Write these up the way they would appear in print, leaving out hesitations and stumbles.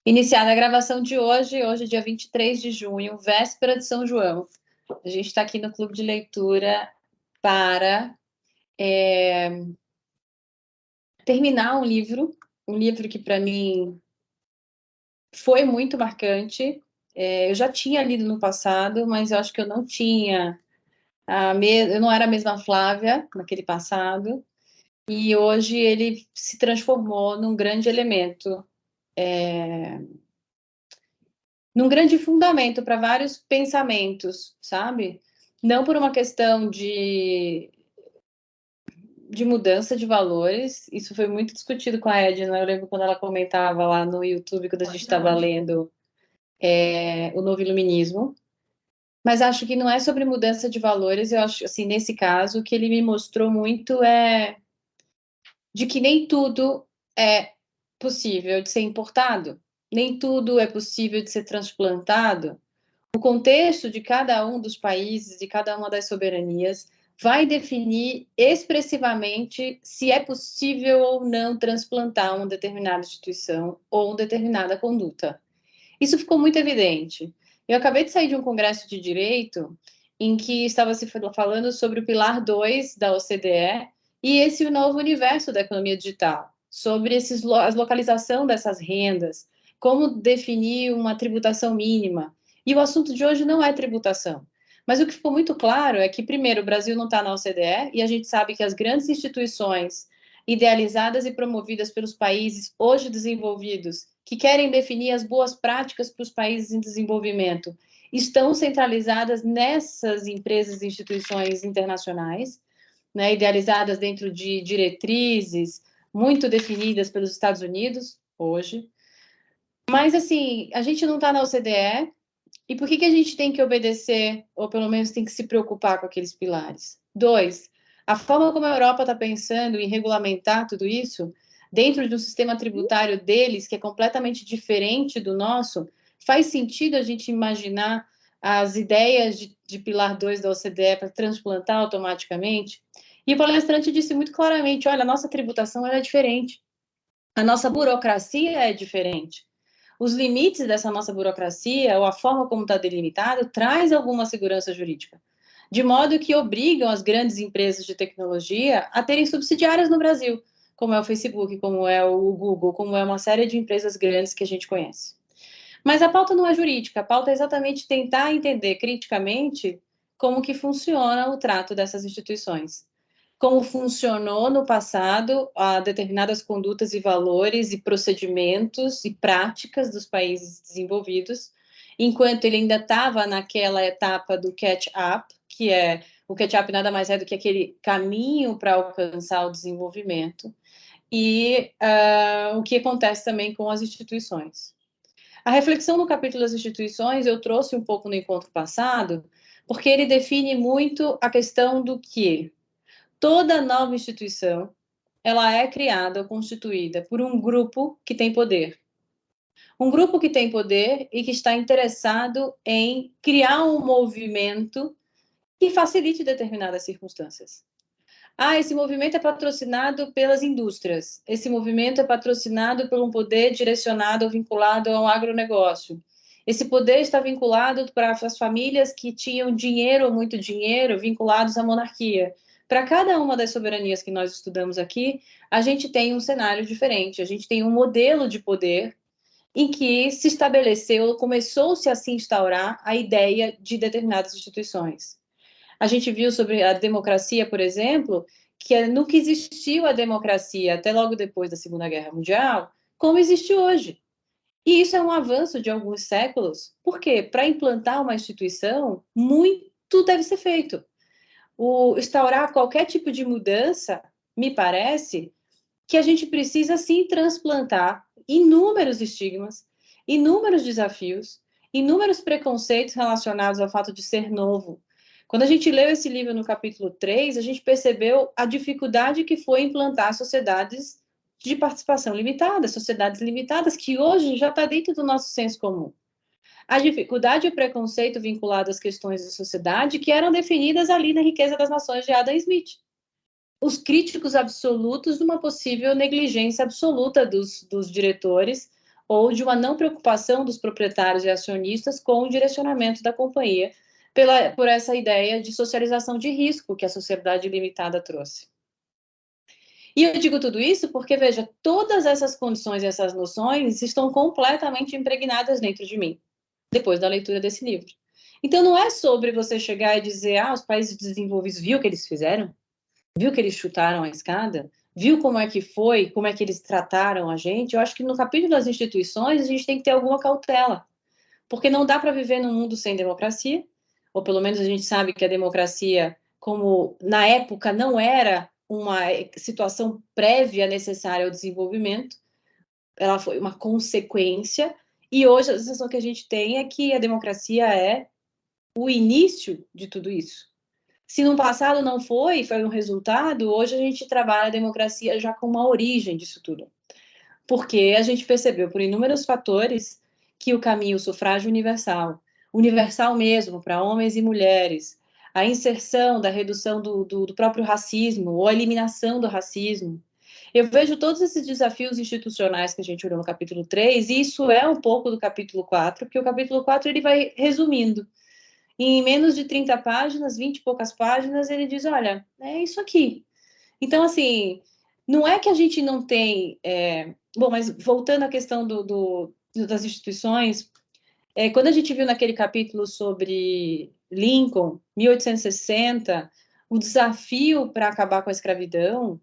Iniciada a gravação de hoje, dia 23 de junho, véspera de São João. A gente está aqui no Clube de Leitura para terminar um livro que para mim foi muito marcante. Eu já tinha lido no passado, mas eu acho que eu não tinha, eu não era a mesma Flávia naquele passado, e hoje ele se transformou num grande elemento, num grande fundamento para vários pensamentos, sabe? Não por uma questão de mudança de valores, isso foi muito discutido com a Edna, eu lembro quando ela comentava lá no YouTube, quando a gente estava lendo o Novo Iluminismo, mas acho que não é sobre mudança de valores, eu acho, assim, nesse caso, o que ele me mostrou muito é de que nem tudo é possível de ser importado, nem tudo é possível de ser transplantado. O contexto de cada um dos países, de cada uma das soberanias, vai definir expressivamente se é possível ou não transplantar uma determinada instituição ou uma determinada conduta. Isso ficou muito evidente. Eu acabei de sair de um congresso de direito em que estava se falando sobre o pilar 2 da OCDE e esse novo universo da economia digital, sobre a localização dessas rendas, como definir uma tributação mínima. E o assunto de hoje não é tributação. Mas o que ficou muito claro é que, primeiro, o Brasil não está na OCDE e a gente sabe que as grandes instituições idealizadas e promovidas pelos países hoje desenvolvidos, que querem definir as boas práticas para os países em desenvolvimento, estão centralizadas nessas empresas e instituições internacionais, né, idealizadas dentro de diretrizes muito definidas pelos Estados Unidos hoje. Mas, assim, a gente não está na OCDE, e por que a gente tem que obedecer, ou pelo menos tem que se preocupar com aqueles pilares? Dois, a forma como a Europa está pensando em regulamentar tudo isso, dentro de um sistema tributário deles, que é completamente diferente do nosso, faz sentido a gente imaginar as ideias de pilar 2 da OCDE para transplantar automaticamente? E o palestrante disse muito claramente, olha, a nossa tributação é diferente, a nossa burocracia é diferente. Os limites dessa nossa burocracia, ou a forma como está delimitado, traz alguma segurança jurídica, de modo que obrigam as grandes empresas de tecnologia a terem subsidiárias no Brasil, como é o Facebook, como é o Google, como é uma série de empresas grandes que a gente conhece. Mas a pauta não é jurídica, a pauta é exatamente tentar entender criticamente como que funciona o trato dessas instituições, como funcionou no passado a determinadas condutas e valores e procedimentos e práticas dos países desenvolvidos, enquanto ele ainda estava naquela etapa do catch-up, que é o catch-up nada mais é do que aquele caminho para alcançar o desenvolvimento, e o que acontece também com as instituições. A reflexão no capítulo das instituições eu trouxe um pouco no encontro passado, porque ele define muito a questão do que toda nova instituição, ela é criada ou constituída por um grupo que tem poder. Um grupo que tem poder e que está interessado em criar um movimento que facilite determinadas circunstâncias. Esse movimento é patrocinado pelas indústrias. Esse movimento é patrocinado por um poder direcionado ou vinculado ao agronegócio. Esse poder está vinculado para as famílias que tinham dinheiro ou muito dinheiro vinculados à monarquia. Para cada uma das soberanias que nós estudamos aqui, a gente tem um cenário diferente, a gente tem um modelo de poder em que se estabeleceu, começou-se a se instaurar a ideia de determinadas instituições. A gente viu sobre a democracia, por exemplo, que nunca existiu a democracia até logo depois da Segunda Guerra Mundial, como existe hoje. E isso é um avanço de alguns séculos, porque para implantar uma instituição, muito deve ser feito. Instaurar qualquer tipo de mudança, me parece que a gente precisa sim transplantar inúmeros estigmas, inúmeros desafios, inúmeros preconceitos relacionados ao fato de ser novo. Quando a gente leu esse livro no capítulo 3, a gente percebeu a dificuldade que foi implantar sociedades de participação limitada, sociedades limitadas, que hoje já está dentro do nosso senso comum. A dificuldade e o preconceito vinculados às questões de sociedade que eram definidas ali na Riqueza das Nações de Adam Smith. Os críticos absolutos de uma possível negligência absoluta dos diretores ou de uma não preocupação dos proprietários e acionistas com o direcionamento da companhia, por essa ideia de socialização de risco que a sociedade limitada trouxe. E eu digo tudo isso porque, veja, todas essas condições e essas noções estão completamente impregnadas dentro de mim, depois da leitura desse livro. Então, não é sobre você chegar e dizer, os países desenvolvidos, viu o que eles fizeram? Viu que eles chutaram a escada? Viu como é que foi? Como é que eles trataram a gente? Eu acho que no capítulo das instituições a gente tem que ter alguma cautela, porque não dá para viver num mundo sem democracia, ou pelo menos a gente sabe que a democracia, como na época não era uma situação prévia necessária ao desenvolvimento, ela foi uma consequência, e hoje a sensação que a gente tem é que a democracia é o início de tudo isso. Se no passado não foi um resultado, hoje a gente trabalha a democracia já com uma origem disso tudo. Porque a gente percebeu, por inúmeros fatores, que o caminho, o sufrágio universal, universal mesmo, para homens e mulheres, a inserção da redução do próprio racismo, ou a eliminação do racismo. Eu vejo todos esses desafios institucionais que a gente olhou no capítulo 3, e isso é um pouco do capítulo 4, porque o capítulo 4 ele vai resumindo. Em menos de 30 páginas, 20 e poucas páginas, ele diz, olha, é isso aqui. Então, assim, não é que a gente não tem... Bom, mas voltando à questão das instituições, quando a gente viu naquele capítulo sobre Lincoln, 1860, o desafio para acabar com a escravidão,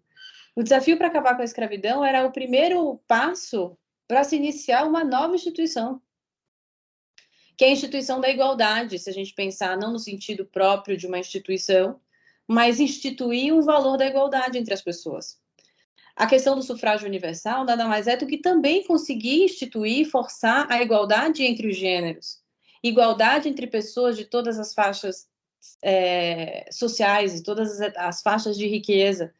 o desafio para acabar com a escravidão era o primeiro passo para se iniciar uma nova instituição, que é a instituição da igualdade, se a gente pensar não no sentido próprio de uma instituição, mas instituir o valor da igualdade entre as pessoas. A questão do sufrágio universal nada mais é do que também conseguir instituir e forçar a igualdade entre os gêneros, igualdade entre pessoas de todas as faixas sociais e todas as faixas de riqueza.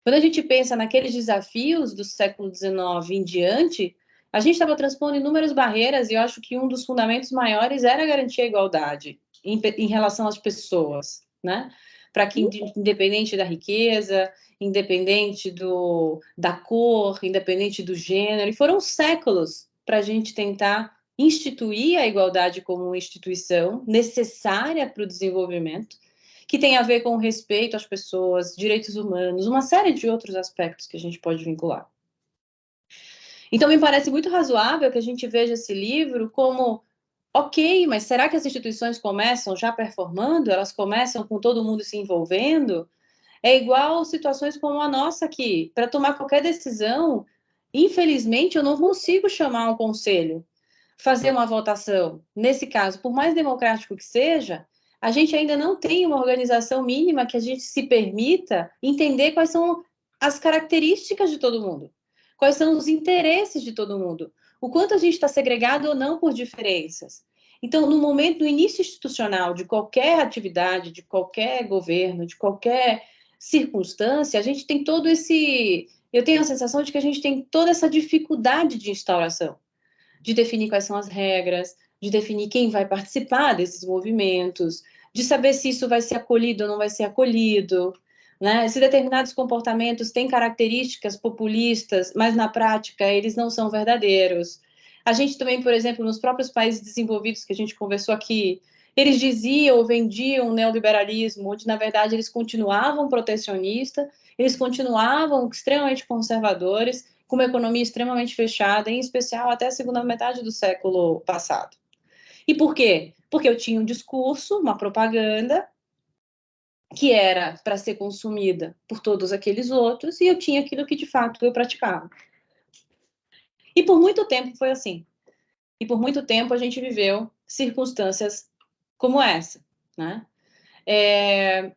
Quando a gente pensa naqueles desafios do século XIX em diante, a gente estava transpondo inúmeras barreiras e eu acho que um dos fundamentos maiores era garantir a igualdade em relação às pessoas, né? Para que, independente da riqueza, independente da cor, independente do gênero, e foram séculos para a gente tentar instituir a igualdade como uma instituição necessária para o desenvolvimento, que tem a ver com respeito às pessoas, direitos humanos, uma série de outros aspectos que a gente pode vincular. Então, me parece muito razoável que a gente veja esse livro como, ok, mas será que as instituições começam já performando? Elas começam com todo mundo se envolvendo? É igual situações como a nossa aqui. Para tomar qualquer decisão, infelizmente, eu não consigo chamar um conselho, fazer uma votação. Nesse caso, por mais democrático que seja, a gente ainda não tem uma organização mínima que a gente se permita entender quais são as características de todo mundo, quais são os interesses de todo mundo, o quanto a gente está segregado ou não por diferenças. Então, no início institucional de qualquer atividade, de qualquer governo, de qualquer circunstância, a gente tem todo esse... Eu tenho a sensação de que a gente tem toda essa dificuldade de instauração, de definir quais são as regras, de definir quem vai participar desses movimentos, de saber se isso vai ser acolhido ou não vai ser acolhido, né? Se determinados comportamentos têm características populistas, mas na prática eles não são verdadeiros. A gente também, por exemplo, nos próprios países desenvolvidos que a gente conversou aqui, eles diziam ou vendiam o neoliberalismo, onde na verdade eles continuavam protecionistas, eles continuavam extremamente conservadores, com uma economia extremamente fechada, em especial até a segunda metade do século passado. E por quê? Porque eu tinha um discurso, uma propaganda, que era para ser consumida por todos aqueles outros, e eu tinha aquilo que de fato eu praticava. E por muito tempo foi assim. E por muito tempo a gente viveu circunstâncias como essa, né?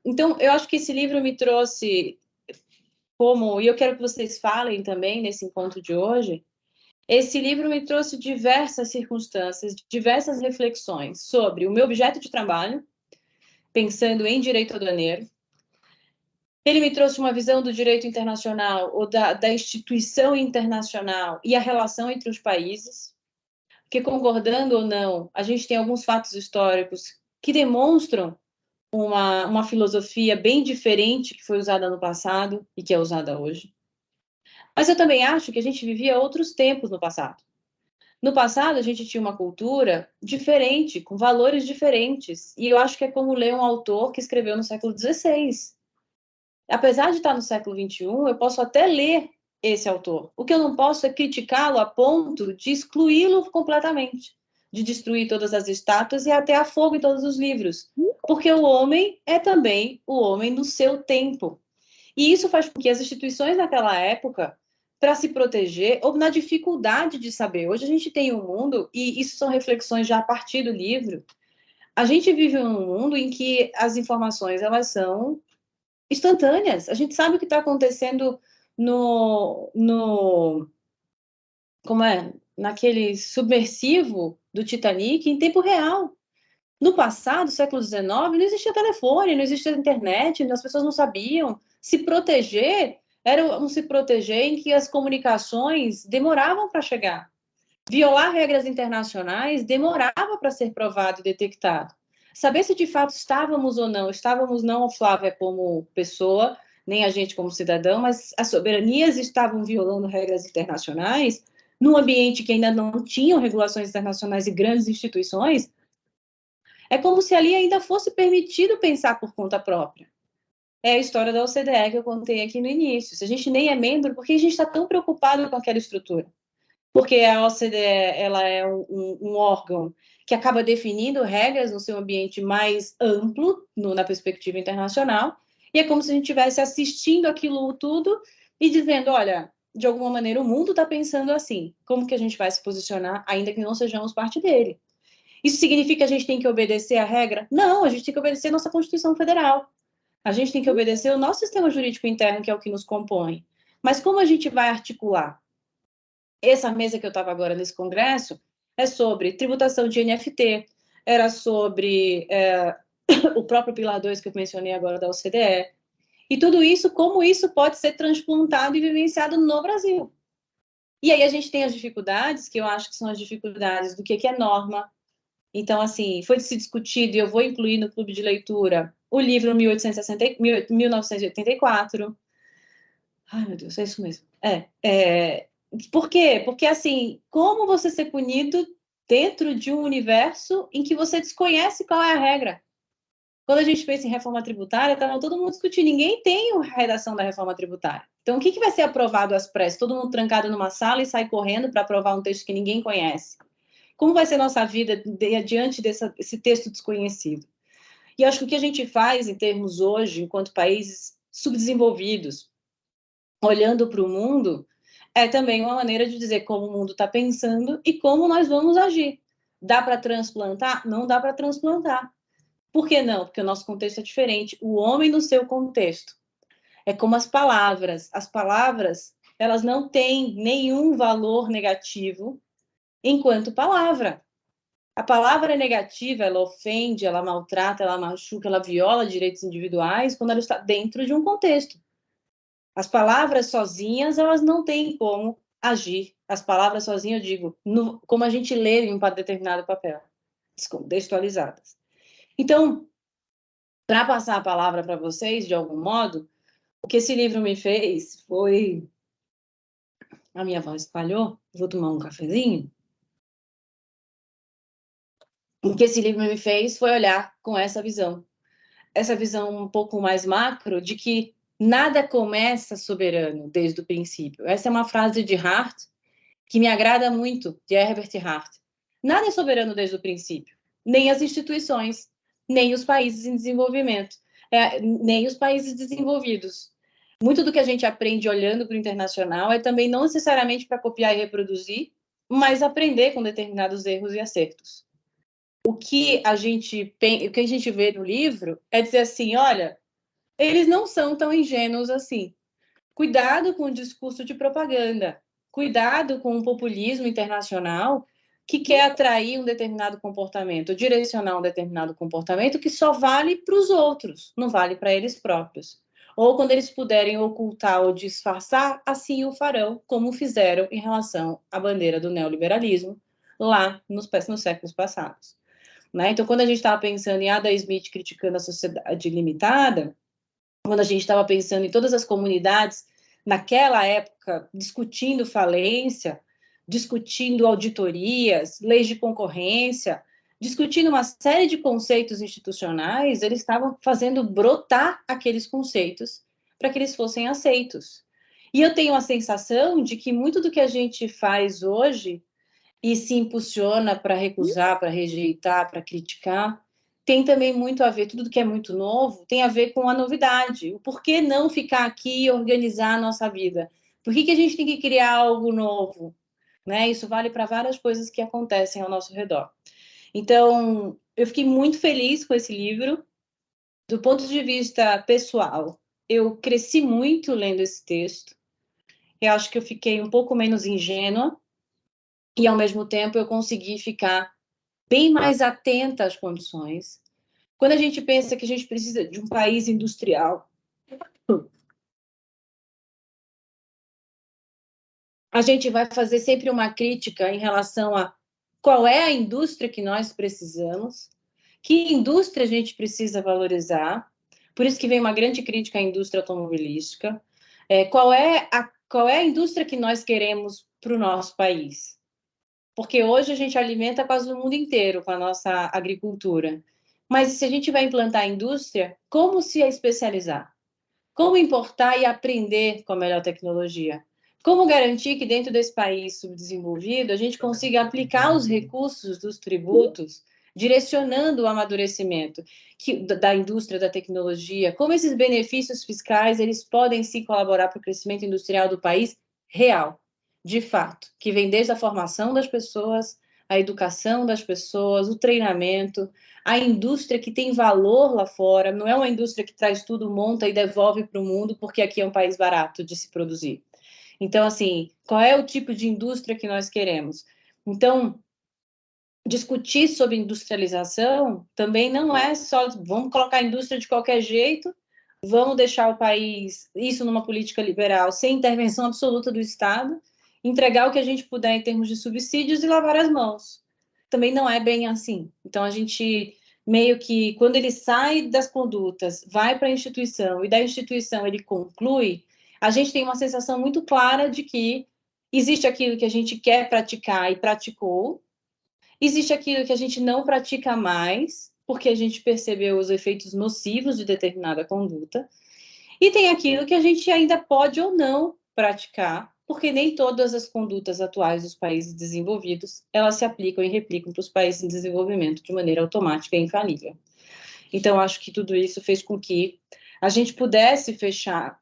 Então, eu acho que esse livro me trouxe e eu quero que vocês falem também nesse encontro de hoje, esse livro me trouxe diversas circunstâncias, diversas reflexões sobre o meu objeto de trabalho, pensando em direito aduaneiro. Ele me trouxe uma visão do direito internacional, ou da instituição internacional e a relação entre os países, porque, concordando ou não, a gente tem alguns fatos históricos que demonstram uma filosofia bem diferente que foi usada no passado e que é usada hoje. Mas eu também acho que a gente vivia outros tempos no passado. No passado, a gente tinha uma cultura diferente, com valores diferentes. E eu acho que é como ler um autor que escreveu no século XVI. Apesar de estar no século XXI, eu posso até ler esse autor. O que eu não posso é criticá-lo a ponto de excluí-lo completamente, de destruir todas as estátuas e até a fogo em todos os livros. Porque o homem é também o homem do seu tempo. E isso faz com que as instituições naquela época, para se proteger, ou na dificuldade de saber. Hoje a gente tem um mundo, e isso são reflexões já a partir do livro, a gente vive num mundo em que as informações elas são instantâneas. A gente sabe o que está acontecendo no como é, naquele submersivo do Titanic em tempo real. No passado, século XIX, não existia telefone, não existia internet, as pessoas não sabiam. Se proteger era um se proteger em que as comunicações demoravam para chegar. Violar regras internacionais demorava para ser provado e detectado. Saber se de fato estávamos não, Flávia, como pessoa, nem a gente como cidadão, mas as soberanias estavam violando regras internacionais num ambiente que ainda não tinham regulações internacionais e grandes instituições, é como se ali ainda fosse permitido pensar por conta própria. É a história da OCDE que eu contei aqui no início. Se a gente nem é membro, por que a gente está tão preocupado com aquela estrutura? Porque a OCDE ela é um órgão que acaba definindo regras no seu ambiente mais amplo, na perspectiva internacional, e é como se a gente estivesse assistindo aquilo tudo e dizendo, olha, de alguma maneira o mundo está pensando assim, como que a gente vai se posicionar, ainda que não sejamos parte dele? Isso significa que a gente tem que obedecer a regra? Não, a gente tem que obedecer a nossa Constituição Federal. A gente tem que obedecer o nosso sistema jurídico interno, que é o que nos compõe. Mas como a gente vai articular? Essa mesa que eu estava agora nesse congresso é sobre tributação de NFT, era sobre o próprio Pilar 2 que eu mencionei agora da OCDE. E tudo isso, como isso pode ser transplantado e vivenciado no Brasil. E aí a gente tem as dificuldades, que eu acho que são as dificuldades do que é norma. Então, assim, foi se discutido, e eu vou incluir no clube de leitura, o livro 1984. Ai, meu Deus, é isso mesmo. Por quê? Porque, assim, como você ser punido dentro de um universo em que você desconhece qual é a regra? Quando a gente pensa em reforma tributária, estava todo mundo discutindo, ninguém tem a redação da reforma tributária. Então, o que vai ser aprovado às pressas? Todo mundo trancado numa sala e sai correndo para aprovar um texto que ninguém conhece. Como vai ser nossa vida diante desse texto desconhecido? E acho que o que a gente faz em termos hoje, enquanto países subdesenvolvidos, olhando para o mundo, é também uma maneira de dizer como o mundo está pensando e como nós vamos agir. Dá para transplantar? Não dá para transplantar. Por que não? Porque o nosso contexto é diferente. O homem no seu contexto. É como as palavras. As palavras, elas não têm nenhum valor negativo enquanto palavra. A palavra é negativa, ela ofende, ela maltrata, ela machuca, ela viola direitos individuais quando ela está dentro de um contexto. As palavras sozinhas, elas não têm como agir. As palavras sozinhas, eu digo, como a gente lê em um determinado papel, descontextualizadas. Então, para passar a palavra para vocês, de algum modo, o que esse livro me fez foi... A minha voz falhou, vou tomar um cafezinho. O que esse livro me fez foi olhar com essa visão um pouco mais macro de que nada começa soberano desde o princípio. Essa é uma frase de Hart que me agrada muito, de Herbert Hart. Nada é soberano desde o princípio, nem as instituições, nem os países em desenvolvimento, nem os países desenvolvidos. Muito do que a gente aprende olhando para o internacional é também não necessariamente para copiar e reproduzir, mas aprender com determinados erros e acertos. O que a gente vê no livro é dizer assim, olha, eles não são tão ingênuos assim. Cuidado com o discurso de propaganda. Cuidado com o populismo internacional que quer atrair um determinado comportamento, direcionar um determinado comportamento que só vale para os outros, não vale para eles próprios. Ou quando eles puderem ocultar ou disfarçar, assim o farão, como fizeram em relação à bandeira do neoliberalismo lá nos séculos passados. Né? Então, quando a gente estava pensando em Adam Smith criticando a sociedade limitada, quando a gente estava pensando em todas as comunidades naquela época discutindo falência, discutindo auditorias, leis de concorrência, discutindo uma série de conceitos institucionais, eles estavam fazendo brotar aqueles conceitos para que eles fossem aceitos. E eu tenho a sensação de que muito do que a gente faz hoje e se impulsiona para recusar, para rejeitar, para criticar, tem também muito a ver, tudo que é muito novo, tem a ver com a novidade. O porquê não ficar aqui e organizar a nossa vida? Por que a gente tem que criar algo novo? Né? Isso vale para várias coisas que acontecem ao nosso redor. Então, eu fiquei muito feliz com esse livro. Do ponto de vista pessoal, eu cresci muito lendo esse texto. Eu acho que eu fiquei um pouco menos ingênua e, ao mesmo tempo, eu consegui ficar bem mais atenta às condições. Quando a gente pensa que a gente precisa de um país industrial, a gente vai fazer sempre uma crítica em relação a qual é a indústria que nós precisamos, que indústria a gente precisa valorizar. Por isso que vem uma grande crítica à indústria automobilística. Qual é a indústria que nós queremos para o nosso país? Porque hoje a gente alimenta quase o mundo inteiro com a nossa agricultura. Mas se a gente vai implantar a indústria, como se especializar? Como importar e aprender com a melhor tecnologia? Como garantir que dentro desse país subdesenvolvido a gente consiga aplicar os recursos dos tributos, direcionando o amadurecimento da indústria da tecnologia? Como esses benefícios fiscais eles podem se colaborar para o crescimento industrial do país real, de fato, que vem desde a formação das pessoas, a educação das pessoas, o treinamento, a indústria que tem valor lá fora, não é uma indústria que traz tudo, monta e devolve para o mundo, porque aqui é um país barato de se produzir. Então, assim, qual é o tipo de indústria que nós queremos? Então, discutir sobre industrialização também não é só vamos colocar a indústria de qualquer jeito, vamos deixar o país, isso numa política liberal, sem intervenção absoluta do Estado, entregar o que a gente puder em termos de subsídios e lavar as mãos. Também não é bem assim. Então, a gente meio que, quando ele sai das condutas, vai para a instituição, e da instituição ele conclui, a gente tem uma sensação muito clara de que existe aquilo que a gente quer praticar e praticou, existe aquilo que a gente não pratica mais, porque a gente percebeu os efeitos nocivos de determinada conduta, e tem aquilo que a gente ainda pode ou não praticar, porque nem todas as condutas atuais dos países desenvolvidos, elas se aplicam e replicam para os países em desenvolvimento de maneira automática e infalível. Então, acho que tudo isso fez com que a gente pudesse fechar,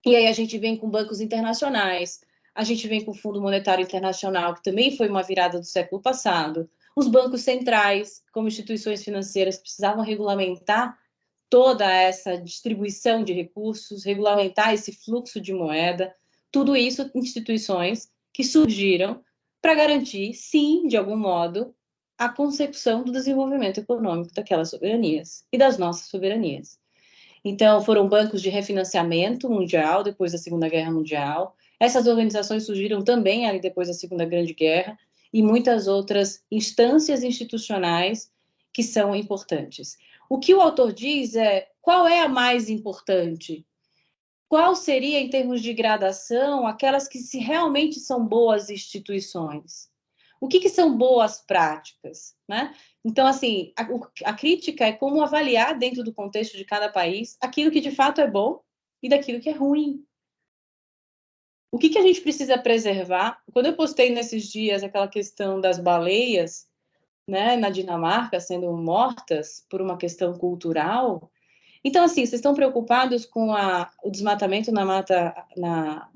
e aí a gente vem com bancos internacionais, a gente vem com o Fundo Monetário Internacional, que também foi uma virada do século passado, os bancos centrais, como instituições financeiras, precisavam regulamentar toda essa distribuição de recursos, regulamentar esse fluxo de moeda, tudo isso instituições que surgiram para garantir, sim, de algum modo, a concepção do desenvolvimento econômico daquelas soberanias e das nossas soberanias. Então, foram bancos de refinanciamento mundial depois da Segunda Guerra Mundial. Essas organizações surgiram também ali depois da Segunda Grande Guerra e muitas outras instâncias institucionais que são importantes. O que o autor diz é qual é a mais importante? Qual seria, em termos de gradação, aquelas que se realmente são boas instituições? O que são boas práticas, né? Então, assim, a crítica é como avaliar, dentro do contexto de cada país, aquilo que de fato é bom e daquilo que é ruim. O que a gente precisa preservar? Quando eu postei nesses dias aquela questão das baleias, né, na Dinamarca sendo mortas por uma questão cultural, então, assim, vocês estão preocupados com o desmatamento na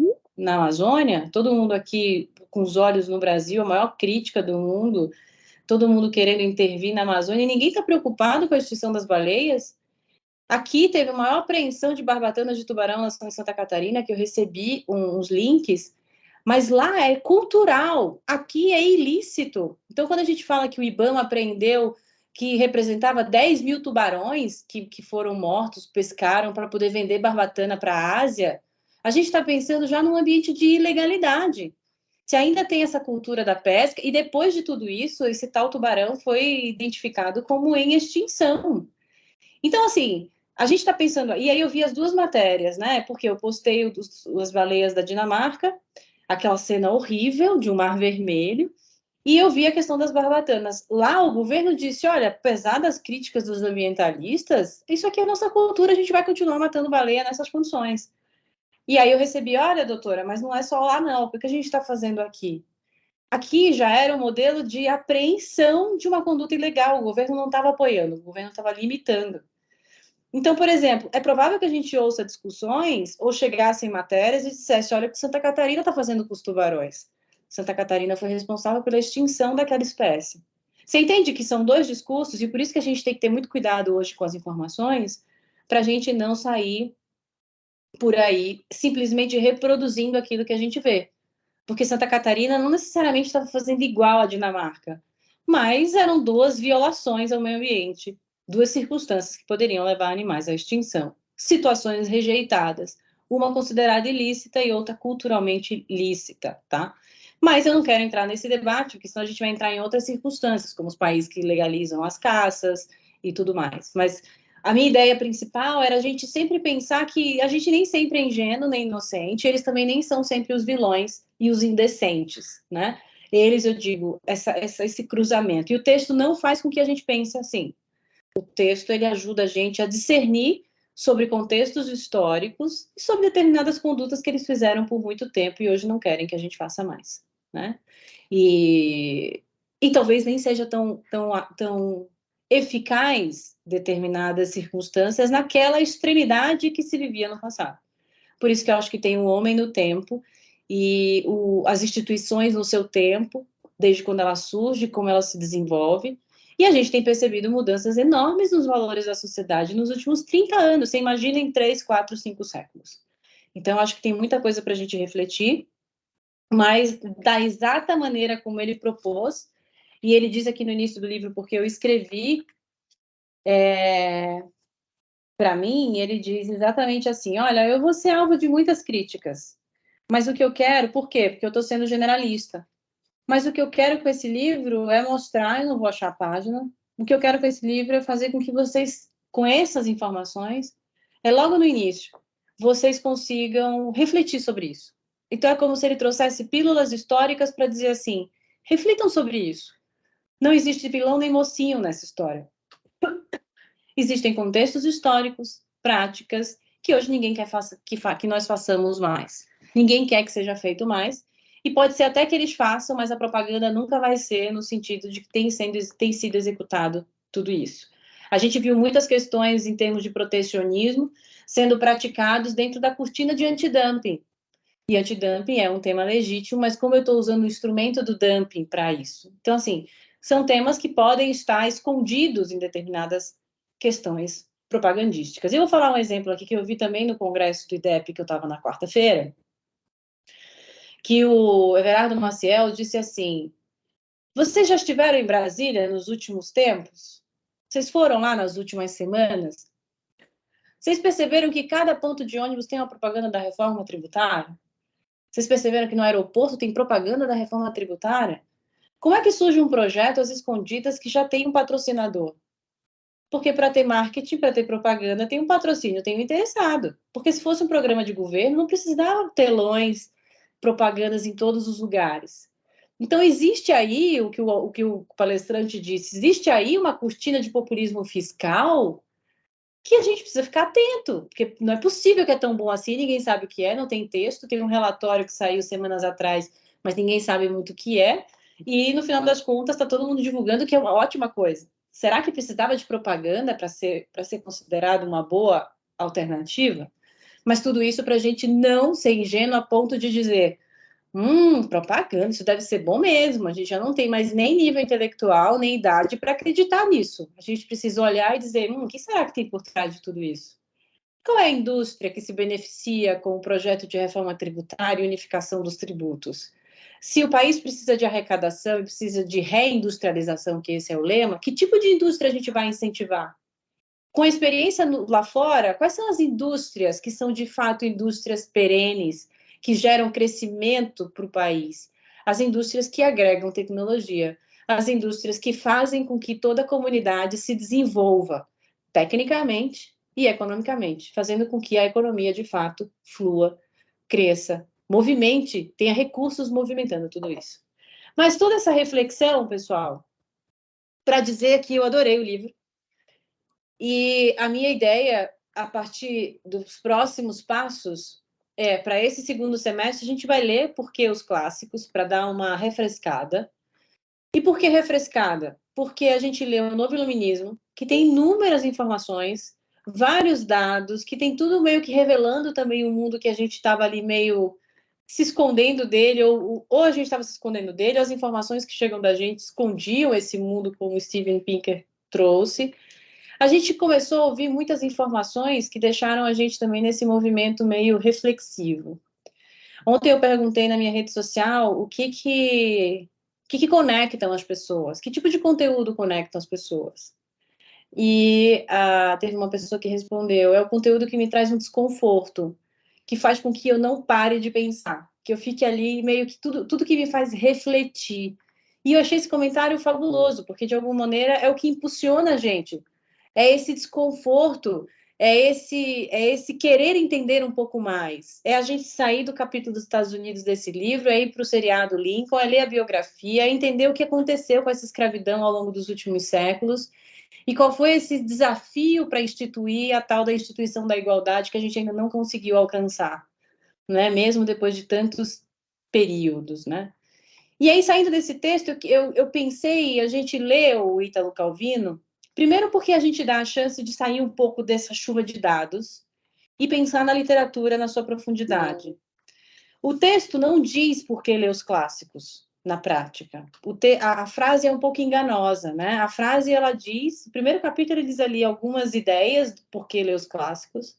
Amazônia? Todo mundo aqui com os olhos no Brasil, a maior crítica do mundo, todo mundo querendo intervir na Amazônia, e ninguém está preocupado com a extinção das baleias? Aqui teve a maior apreensão de barbatanas de tubarão em Santa Catarina, que eu recebi uns links, mas lá é cultural, aqui é ilícito. Então, quando a gente fala que o IBAMA apreendeu que representava 10 mil tubarões que foram mortos, pescaram para poder vender barbatana para a Ásia, a gente está pensando já num ambiente de ilegalidade. Se ainda tem essa cultura da pesca, e depois de tudo isso, esse tal tubarão foi identificado como em extinção. Então, assim, a gente está pensando. E aí eu vi as duas matérias, né? Porque eu postei as baleias da Dinamarca, aquela cena horrível de um mar vermelho, e eu vi a questão das barbatanas. Lá o governo disse, olha, apesar das críticas dos ambientalistas, isso aqui é a nossa cultura, a gente vai continuar matando baleia nessas condições. E aí eu recebi, olha, doutora, mas não é só lá não, o que a gente está fazendo aqui? Aqui já era um modelo de apreensão de uma conduta ilegal, o governo não estava apoiando, o governo estava limitando. Então, por exemplo, é provável que a gente ouça discussões ou chegasse em matérias e dissesse, olha o que Santa Catarina está fazendo com os tubarões. Santa Catarina foi responsável pela extinção daquela espécie. Você entende que são dois discursos e por isso que a gente tem que ter muito cuidado hoje com as informações para a gente não sair por aí simplesmente reproduzindo aquilo que a gente vê. Porque Santa Catarina não necessariamente estava fazendo igual à Dinamarca, mas eram duas violações ao meio ambiente, duas circunstâncias que poderiam levar animais à extinção. Situações rejeitadas, uma considerada ilícita e outra culturalmente lícita, tá? Mas eu não quero entrar nesse debate, porque senão a gente vai entrar em outras circunstâncias, como os países que legalizam as caças e tudo mais. Mas a minha ideia principal era a gente sempre pensar que a gente nem sempre é ingênuo nem inocente, eles também nem são sempre os vilões e os indecentes, né? Eles, eu digo, esse cruzamento. E o texto não faz com que a gente pense assim. O texto, ele ajuda a gente a discernir sobre contextos históricos e sobre determinadas condutas que eles fizeram por muito tempo e hoje não querem que a gente faça mais, né? E, e talvez nem seja tão eficaz determinadas circunstâncias naquela extremidade que se vivia no passado. Por isso que eu acho que tem o homem no tempo e as instituições no seu tempo, desde quando ela surge, como ela se desenvolve. E a gente tem percebido mudanças enormes nos valores da sociedade nos últimos 30 anos. Você imagina em 3, 4, 5 séculos. Então, eu acho que tem muita coisa para a gente refletir, mas da exata maneira como ele propôs, e ele diz aqui no início do livro, porque eu escrevi para mim, ele diz exatamente assim: olha, eu vou ser alvo de muitas críticas, mas o que eu quero, por quê? Porque eu estou sendo generalista. Mas o que eu quero com esse livro é mostrar, eu não vou achar a página, o que eu quero com esse livro é fazer com que vocês, com essas informações, logo no início, vocês consigam refletir sobre isso. Então é como se ele trouxesse pílulas históricas para dizer assim: reflitam sobre isso. Não existe vilão nem mocinho nessa história. Existem contextos históricos, práticas, que hoje ninguém quer que nós façamos mais. Ninguém quer que seja feito mais. E pode ser até que eles façam, mas a propaganda nunca vai ser no sentido de que tem sido executado tudo isso. A gente viu muitas questões em termos de protecionismo sendo praticados dentro da cortina de antidumping. E antidumping é um tema legítimo, mas como eu estou usando o instrumento do dumping para isso? Então, assim, são temas que podem estar escondidos em determinadas questões propagandísticas. E eu vou falar um exemplo aqui que eu vi também no congresso do IDEP, que eu estava na quarta-feira, que o Everardo Maciel disse assim: vocês já estiveram em Brasília nos últimos tempos? Vocês foram lá nas últimas semanas? Vocês perceberam que cada ponto de ônibus tem uma propaganda da reforma tributária? Vocês perceberam que no aeroporto tem propaganda da reforma tributária? Como é que surge um projeto às escondidas que já tem um patrocinador? Porque para ter marketing, para ter propaganda, tem um patrocínio, tem um interessado. Porque se fosse um programa de governo, não precisava telões, propagandas em todos os lugares. Então, existe aí o que o palestrante disse: existe aí uma cortina de populismo fiscal que a gente precisa ficar atento, porque não é possível que é tão bom assim, ninguém sabe o que é, não tem texto, tem um relatório que saiu semanas atrás, mas ninguém sabe muito o que é, e no final das contas está todo mundo divulgando que é uma ótima coisa. Será que precisava de propaganda para ser considerado uma boa alternativa? Mas tudo isso para a gente não ser ingênuo a ponto de dizer: propaganda, isso deve ser bom mesmo. A gente já não tem mais nem nível intelectual, nem idade para acreditar nisso. A gente precisa olhar e dizer: o que será que tem por trás de tudo isso? Qual é a indústria que se beneficia com o projeto de reforma tributária e unificação dos tributos? Se o país precisa de arrecadação e precisa de reindustrialização, que esse é o lema, que tipo de indústria a gente vai incentivar? Com a experiência lá fora, quais são as indústrias que são de fato indústrias perenes, que geram crescimento para o país? As indústrias que agregam tecnologia, as indústrias que fazem com que toda a comunidade se desenvolva tecnicamente e economicamente, fazendo com que a economia de fato flua, cresça movimente, tenha recursos movimentando tudo isso. Mas toda essa reflexão, pessoal, para dizer que eu adorei o livro, e a minha ideia, a partir dos próximos passos, para esse segundo semestre, a gente vai ler Por que os Clássicos, para dar uma refrescada. E por que refrescada? Porque a gente lê o Novo Iluminismo, que tem inúmeras informações, vários dados, que tem tudo meio que revelando também um mundo que a gente estava ali meio se escondendo dele, ou a gente estava se escondendo dele, ou as informações que chegam da gente escondiam esse mundo, como o Steven Pinker trouxe. A gente começou a ouvir muitas informações que deixaram a gente também nesse movimento meio reflexivo. Ontem eu perguntei na minha rede social o que conectam as pessoas, que tipo de conteúdo conectam as pessoas. E teve uma pessoa que respondeu: é o conteúdo que me traz um desconforto, que faz com que eu não pare de pensar, que eu fique ali meio que tudo que me faz refletir. E eu achei esse comentário fabuloso, porque de alguma maneira é o que impulsiona a gente. É esse desconforto, é esse querer entender um pouco mais. É a gente sair do capítulo dos Estados Unidos desse livro, é ir para o seriado Lincoln, é ler a biografia, é entender o que aconteceu com essa escravidão ao longo dos últimos séculos e qual foi esse desafio para instituir a tal da instituição da igualdade que a gente ainda não conseguiu alcançar, né? Mesmo depois de tantos períodos, né? E aí, saindo desse texto, eu pensei, a gente lê o Ítalo Calvino, primeiro porque a gente dá a chance de sair um pouco dessa chuva de dados e pensar na literatura na sua profundidade. O texto não diz por que ler os clássicos na prática. A frase é um pouco enganosa, né? A frase, ela diz, o primeiro capítulo ele diz ali algumas ideias do porquê ler os clássicos,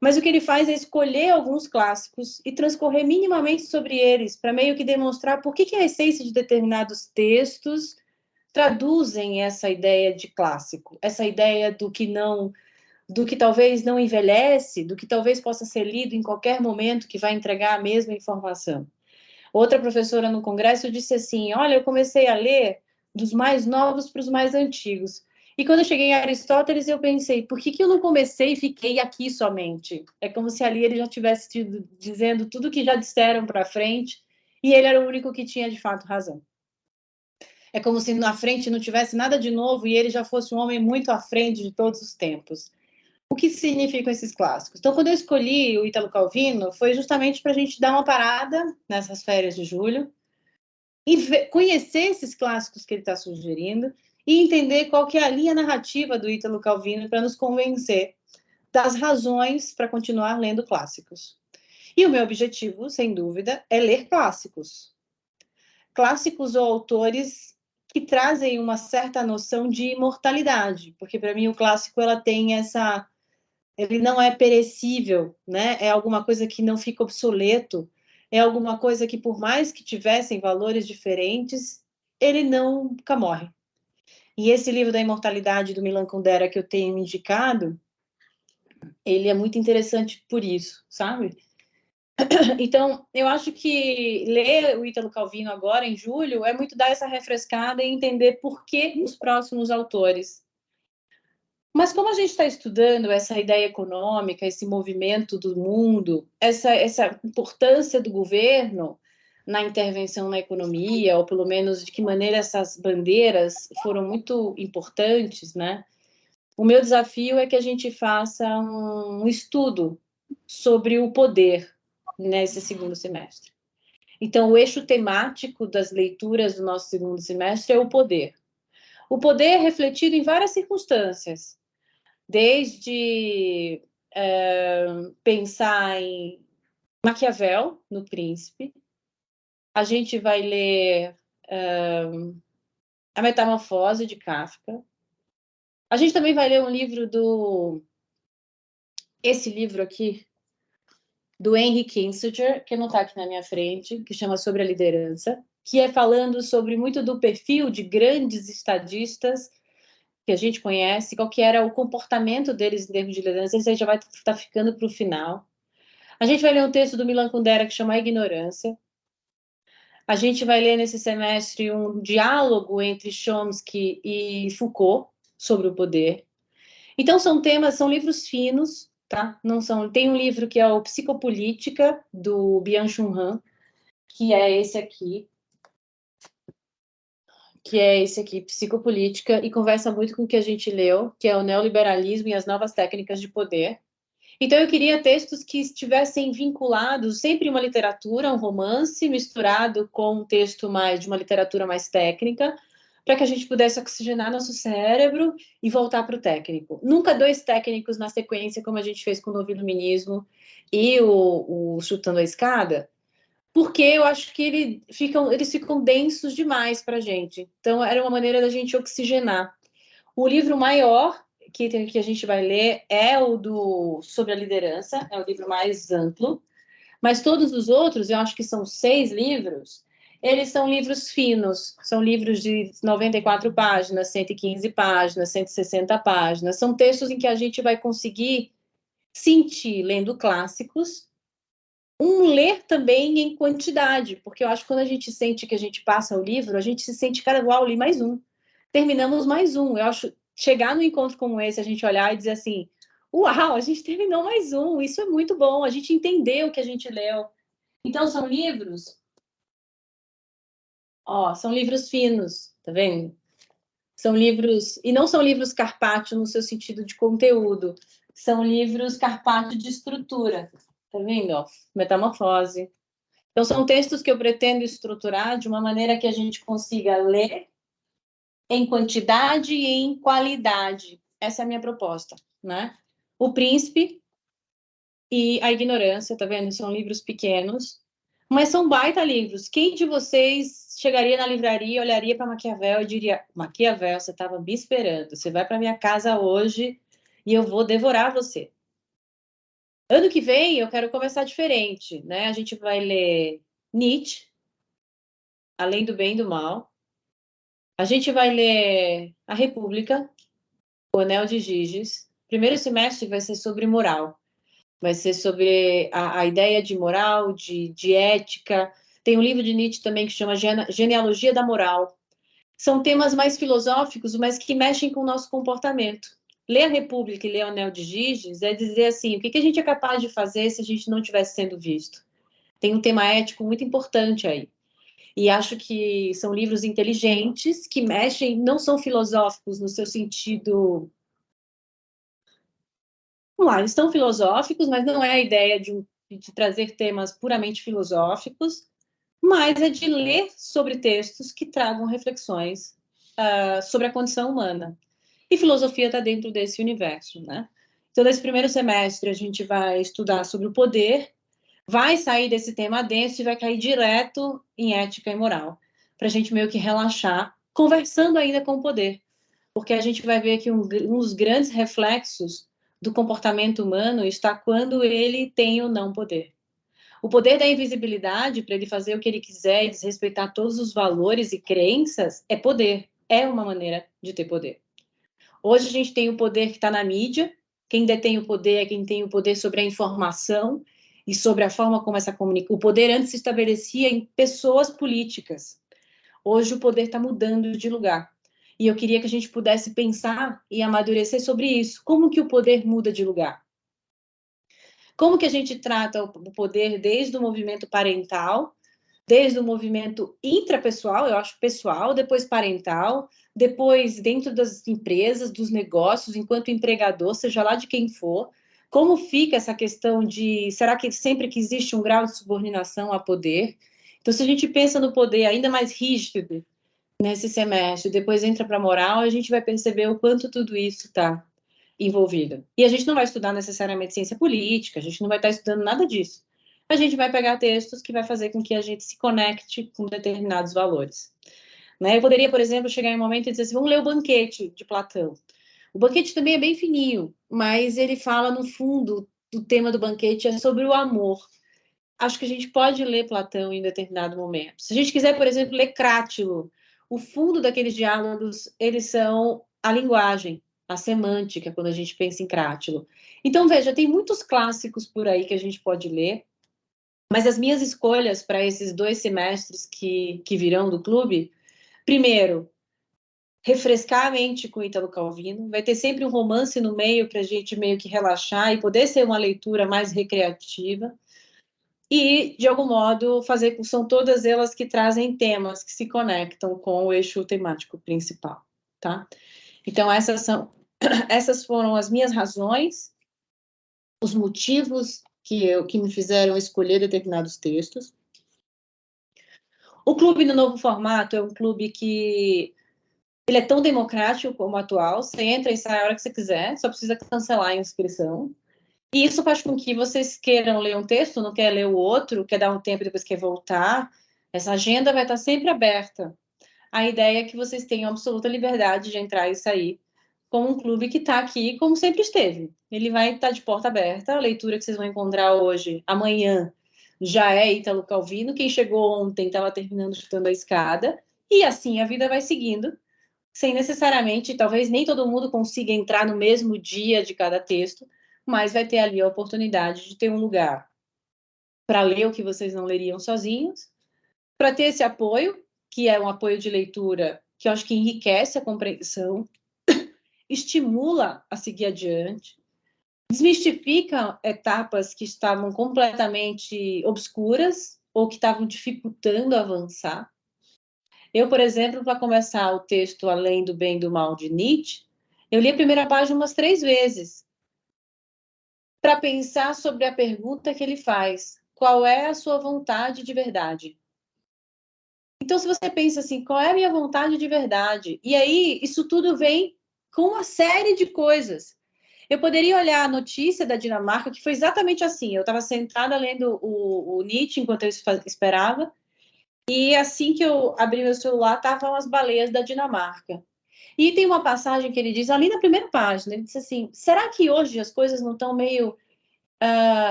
mas o que ele faz é escolher alguns clássicos e transcorrer minimamente sobre eles, para meio que demonstrar por que a essência de determinados textos traduzem essa ideia de clássico, essa ideia do que talvez não envelhece, do que talvez possa ser lido em qualquer momento, que vai entregar a mesma informação. Outra professora no congresso disse assim: olha, eu comecei a ler dos mais novos para os mais antigos. E quando eu cheguei em Aristóteles, eu pensei, por que eu não comecei e fiquei aqui somente? É como se ali ele já tivesse dizendo tudo que já disseram para frente, e ele era o único que tinha de fato razão. É como se na frente não tivesse nada de novo e ele já fosse um homem muito à frente de todos os tempos. O que significam esses clássicos? Então, quando eu escolhi o Ítalo Calvino, foi justamente para a gente dar uma parada nessas férias de julho e conhecer esses clássicos que ele está sugerindo e entender qual que é a linha narrativa do Ítalo Calvino para nos convencer das razões para continuar lendo clássicos. E o meu objetivo, sem dúvida, é ler clássicos. Clássicos ou autores que trazem uma certa noção de imortalidade, porque para mim o clássico ela tem essa, ele não é perecível, né? É alguma coisa que não fica obsoleto, é alguma coisa que por mais que tivessem valores diferentes, ele nunca morre. E esse livro da imortalidade do Milan Kundera que eu tenho indicado, ele é muito interessante por isso, sabe? Então, eu acho que ler o Ítalo Calvino agora, em julho, é muito dar essa refrescada e entender por que os próximos autores. Mas como a gente está estudando essa ideia econômica, esse movimento do mundo, essa importância do governo na intervenção na economia, ou pelo menos de que maneira essas bandeiras foram muito importantes, né? O meu desafio é que a gente faça um estudo sobre o poder nesse segundo semestre. Então, o eixo temático das leituras do nosso segundo semestre é o poder. O poder é refletido em várias circunstâncias, desde pensar em Maquiavel, no Príncipe. A gente vai ler A Metamorfose, de Kafka. A gente também vai ler um livro esse livro aqui, do Henry Kissinger, que não está aqui na minha frente, que chama Sobre a Liderança, que é falando sobre muito do perfil de grandes estadistas que a gente conhece, qual que era o comportamento deles em termos de liderança. Isso aí já vai estar ficando para o final. A gente vai ler um texto do Milan Kundera que chama A Ignorância. A gente vai ler nesse semestre um diálogo entre Chomsky e Foucault sobre o poder. Então, são livros finos, tá? Não são. Tem um livro que é o Psicopolítica, do Byung-Chul Han, que é esse aqui, Psicopolítica, e conversa muito com o que a gente leu, que é o Neoliberalismo e as Novas Técnicas de Poder. Então, eu queria textos que estivessem vinculados sempre uma literatura, um romance, misturado com um texto mais de uma literatura mais técnica, para que a gente pudesse oxigenar nosso cérebro e voltar para o técnico. Nunca dois técnicos na sequência, como a gente fez com o Novo Iluminismo e o Chutando a Escada, porque eu acho que eles ficam densos demais para a gente. Então, era uma maneira da gente oxigenar. O livro maior que a gente vai ler é o sobre a liderança, é o livro mais amplo, mas todos os outros, eu acho que são 6 livros, eles são livros finos, são livros de 94 páginas, 115 páginas, 160 páginas, são textos em que a gente vai conseguir sentir, lendo clássicos, ler também em quantidade, porque eu acho que quando a gente sente que a gente passa o livro, a gente se sente, cara, uau, li mais um. Terminamos mais um. Eu acho, chegar num encontro como esse, a gente olhar e dizer assim, uau, a gente terminou mais um, isso é muito bom, a gente entendeu o que a gente leu. Então, são livros, são livros finos, tá vendo? São livros, e não são livros carpaccio no seu sentido de conteúdo, são livros carpaccio de estrutura, tá vendo? Ó, Metamorfose. Então, são textos que eu pretendo estruturar de uma maneira que a gente consiga ler em quantidade e em qualidade. Essa é a minha proposta, né? O Príncipe e a Ignorância, tá vendo? São livros pequenos, mas são baita livros. Quem de vocês chegaria na livraria, olharia para Maquiavel e diria: Maquiavel, você estava me esperando, você vai para minha casa hoje e eu vou devorar você. Ano que vem eu quero começar diferente, né? A gente vai ler Nietzsche, Além do Bem e do Mal. A gente vai ler A República, o Anel de Giges. Primeiro semestre vai ser sobre moral. Vai ser sobre a ideia de moral, de ética. Tem um livro de Nietzsche também que chama Genealogia da Moral. São temas mais filosóficos, mas que mexem com o nosso comportamento. Ler a República e ler o Anel de Giges é dizer assim, o que a gente é capaz de fazer se a gente não estivesse sendo visto? Tem um tema ético muito importante aí. E acho que são livros inteligentes, que mexem, não são filosóficos no seu sentido. Vamos lá, eles são filosóficos, mas não é a ideia de trazer temas puramente filosóficos, mas é de ler sobre textos que tragam reflexões sobre a condição humana. E filosofia está dentro desse universo, né? Então, nesse primeiro semestre, a gente vai estudar sobre o poder, vai sair desse tema denso e vai cair direto em ética e moral, para a gente meio que relaxar, conversando ainda com o poder, porque a gente vai ver que um dos grandes reflexos do comportamento humano está quando ele tem ou não poder. O poder da invisibilidade, para ele fazer o que ele quiser e desrespeitar todos os valores e crenças, é poder, é uma maneira de ter poder. Hoje a gente tem o poder que está na mídia, quem detém o poder é quem tem o poder sobre a informação e sobre a forma como essa comunica. O poder antes se estabelecia em pessoas políticas. Hoje o poder está mudando de lugar. E eu queria que a gente pudesse pensar e amadurecer sobre isso. Como que o poder muda de lugar? Como que a gente trata o poder desde o movimento parental, desde o movimento intrapessoal, eu acho pessoal, depois parental, depois dentro das empresas, dos negócios, enquanto empregador, seja lá de quem for, como fica essa questão de, será que sempre que existe um grau de subordinação a poder? Então, se a gente pensa no poder ainda mais rígido nesse semestre, depois entra para a moral, a gente vai perceber o quanto tudo isso está envolvido. E a gente não vai estudar necessariamente ciência política, a gente não vai estar estudando nada disso. A gente vai pegar textos que vai fazer com que a gente se conecte com determinados valores. Né? Eu poderia, por exemplo, chegar em um momento e dizer assim, vamos ler o Banquete, de Platão. O Banquete também é bem fininho, mas ele fala, no fundo, do tema do Banquete é sobre o amor. Acho que a gente pode ler Platão em determinado momento. Se a gente quiser, por exemplo, ler Crátilo, o fundo daqueles diálogos, eles são a linguagem, a semântica, quando a gente pensa em Crátilo. Então, veja, tem muitos clássicos por aí que a gente pode ler, mas as minhas escolhas para esses 2 semestres que virão do clube, primeiro, refrescar a mente com Ítalo Calvino, vai ter sempre um romance no meio para a gente meio que relaxar e poder ser uma leitura mais recreativa. E, de algum modo, são todas elas que trazem temas que se conectam com o eixo temático principal, tá? Então, essas foram as minhas razões, os motivos que me fizeram escolher determinados textos. O clube no novo formato é um clube que ele é tão democrático como o atual. Você entra e sai a hora que você quiser, só precisa cancelar a inscrição. E isso faz com que vocês queiram ler um texto, não quer ler o outro, quer dar um tempo e depois quer voltar. Essa agenda vai estar sempre aberta. A ideia é que vocês tenham absoluta liberdade de entrar e sair, como um clube que está aqui, como sempre esteve. Ele vai estar de porta aberta. A leitura que vocês vão encontrar hoje, amanhã, já é Ítalo Calvino. Quem chegou ontem estava terminando chutando a escada. E assim a vida vai seguindo, sem necessariamente, talvez nem todo mundo consiga entrar no mesmo dia de cada texto, mas vai ter ali a oportunidade de ter um lugar para ler o que vocês não leriam sozinhos, para ter esse apoio, que é um apoio de leitura que eu acho que enriquece a compreensão, estimula a seguir adiante, desmistifica etapas que estavam completamente obscuras ou que estavam dificultando avançar. Eu, por exemplo, para começar o texto Além do Bem e do Mal de Nietzsche, eu li a primeira página umas 3 vezes para pensar sobre a pergunta que ele faz: qual é a sua vontade de verdade? Então, se você pensa assim, qual é a minha vontade de verdade? E aí, isso tudo vem com uma série de coisas. Eu poderia olhar a notícia da Dinamarca, que foi exatamente assim. Eu estava sentada lendo o Nietzsche enquanto eu esperava, e assim que eu abri meu celular, estavam as baleias da Dinamarca. E tem uma passagem que ele diz ali na primeira página, ele diz assim, será que hoje as coisas não estão meio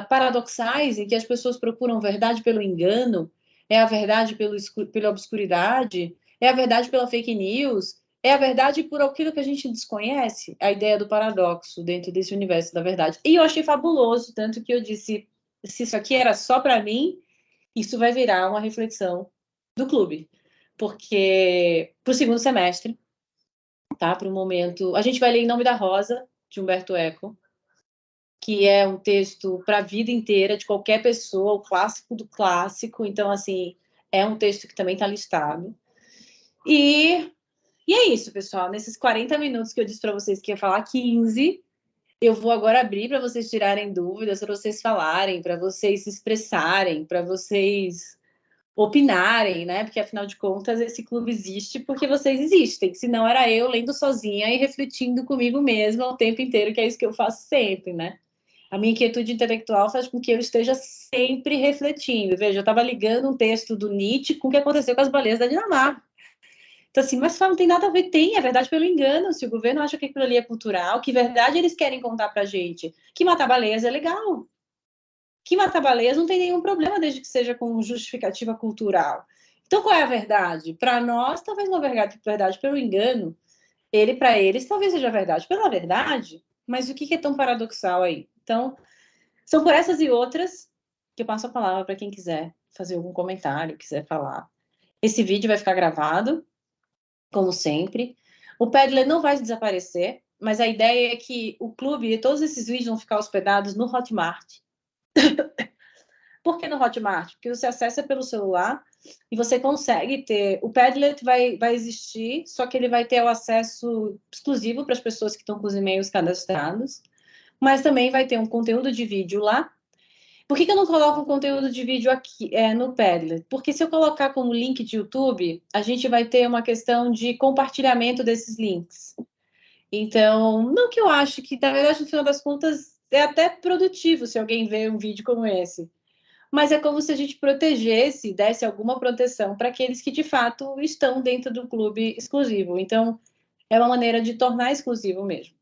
paradoxais, em que as pessoas procuram verdade pelo engano, é a verdade pela obscuridade, é a verdade pela fake news, é a verdade por aquilo que a gente desconhece, a ideia do paradoxo dentro desse universo da verdade. E eu achei fabuloso, tanto que eu disse, se isso aqui era só para mim, isso vai virar uma reflexão do clube, porque para o segundo semestre, tá? Para o momento, a gente vai ler Em Nome da Rosa, de Humberto Eco, que é um texto para a vida inteira de qualquer pessoa, o clássico do clássico. Então, assim, é um texto que também está listado. E é isso, pessoal. Nesses 40 minutos que eu disse para vocês que ia falar 15, eu vou agora abrir para vocês tirarem dúvidas, para vocês falarem, para vocês se expressarem, para vocês opinarem, né? Porque, afinal de contas, esse clube existe porque vocês existem. Senão era eu lendo sozinha e refletindo comigo mesma o tempo inteiro, que é isso que eu faço sempre, né? A minha inquietude intelectual faz com que eu esteja sempre refletindo. Veja, eu estava ligando um texto do Nietzsche com o que aconteceu com as baleias da Dinamarca. Então, assim, mas não tem nada a ver. Tem, é verdade pelo engano. Se o governo acha que aquilo ali é cultural, que verdade eles querem contar pra gente? Que matar baleias é legal. Que matar baleias não tem nenhum problema, desde que seja com justificativa cultural. Então, qual é a verdade? Para nós, talvez uma verdade pelo engano. Para eles, talvez seja verdade pela verdade. Mas o que é tão paradoxal aí? Então, são por essas e outras que eu passo a palavra para quem quiser fazer algum comentário, quiser falar. Esse vídeo vai ficar gravado, como sempre. O Padlet não vai desaparecer, mas a ideia é que o clube e todos esses vídeos vão ficar hospedados no Hotmart. Por que no Hotmart? Porque você acessa pelo celular e você consegue ter... O Padlet vai existir, só que ele vai ter o acesso exclusivo para as pessoas que estão com os e-mails cadastrados, mas também vai ter um conteúdo de vídeo lá. Por que eu não coloco um conteúdo de vídeo aqui no Padlet? Porque se eu colocar como link de YouTube, a gente vai ter uma questão de compartilhamento desses links. Então, não que eu acho que, na verdade, no final das contas, é até produtivo se alguém vê um vídeo como esse. Mas é como se a gente protegesse, desse alguma proteção para aqueles que, de fato, estão dentro do clube exclusivo. Então, é uma maneira de tornar exclusivo mesmo.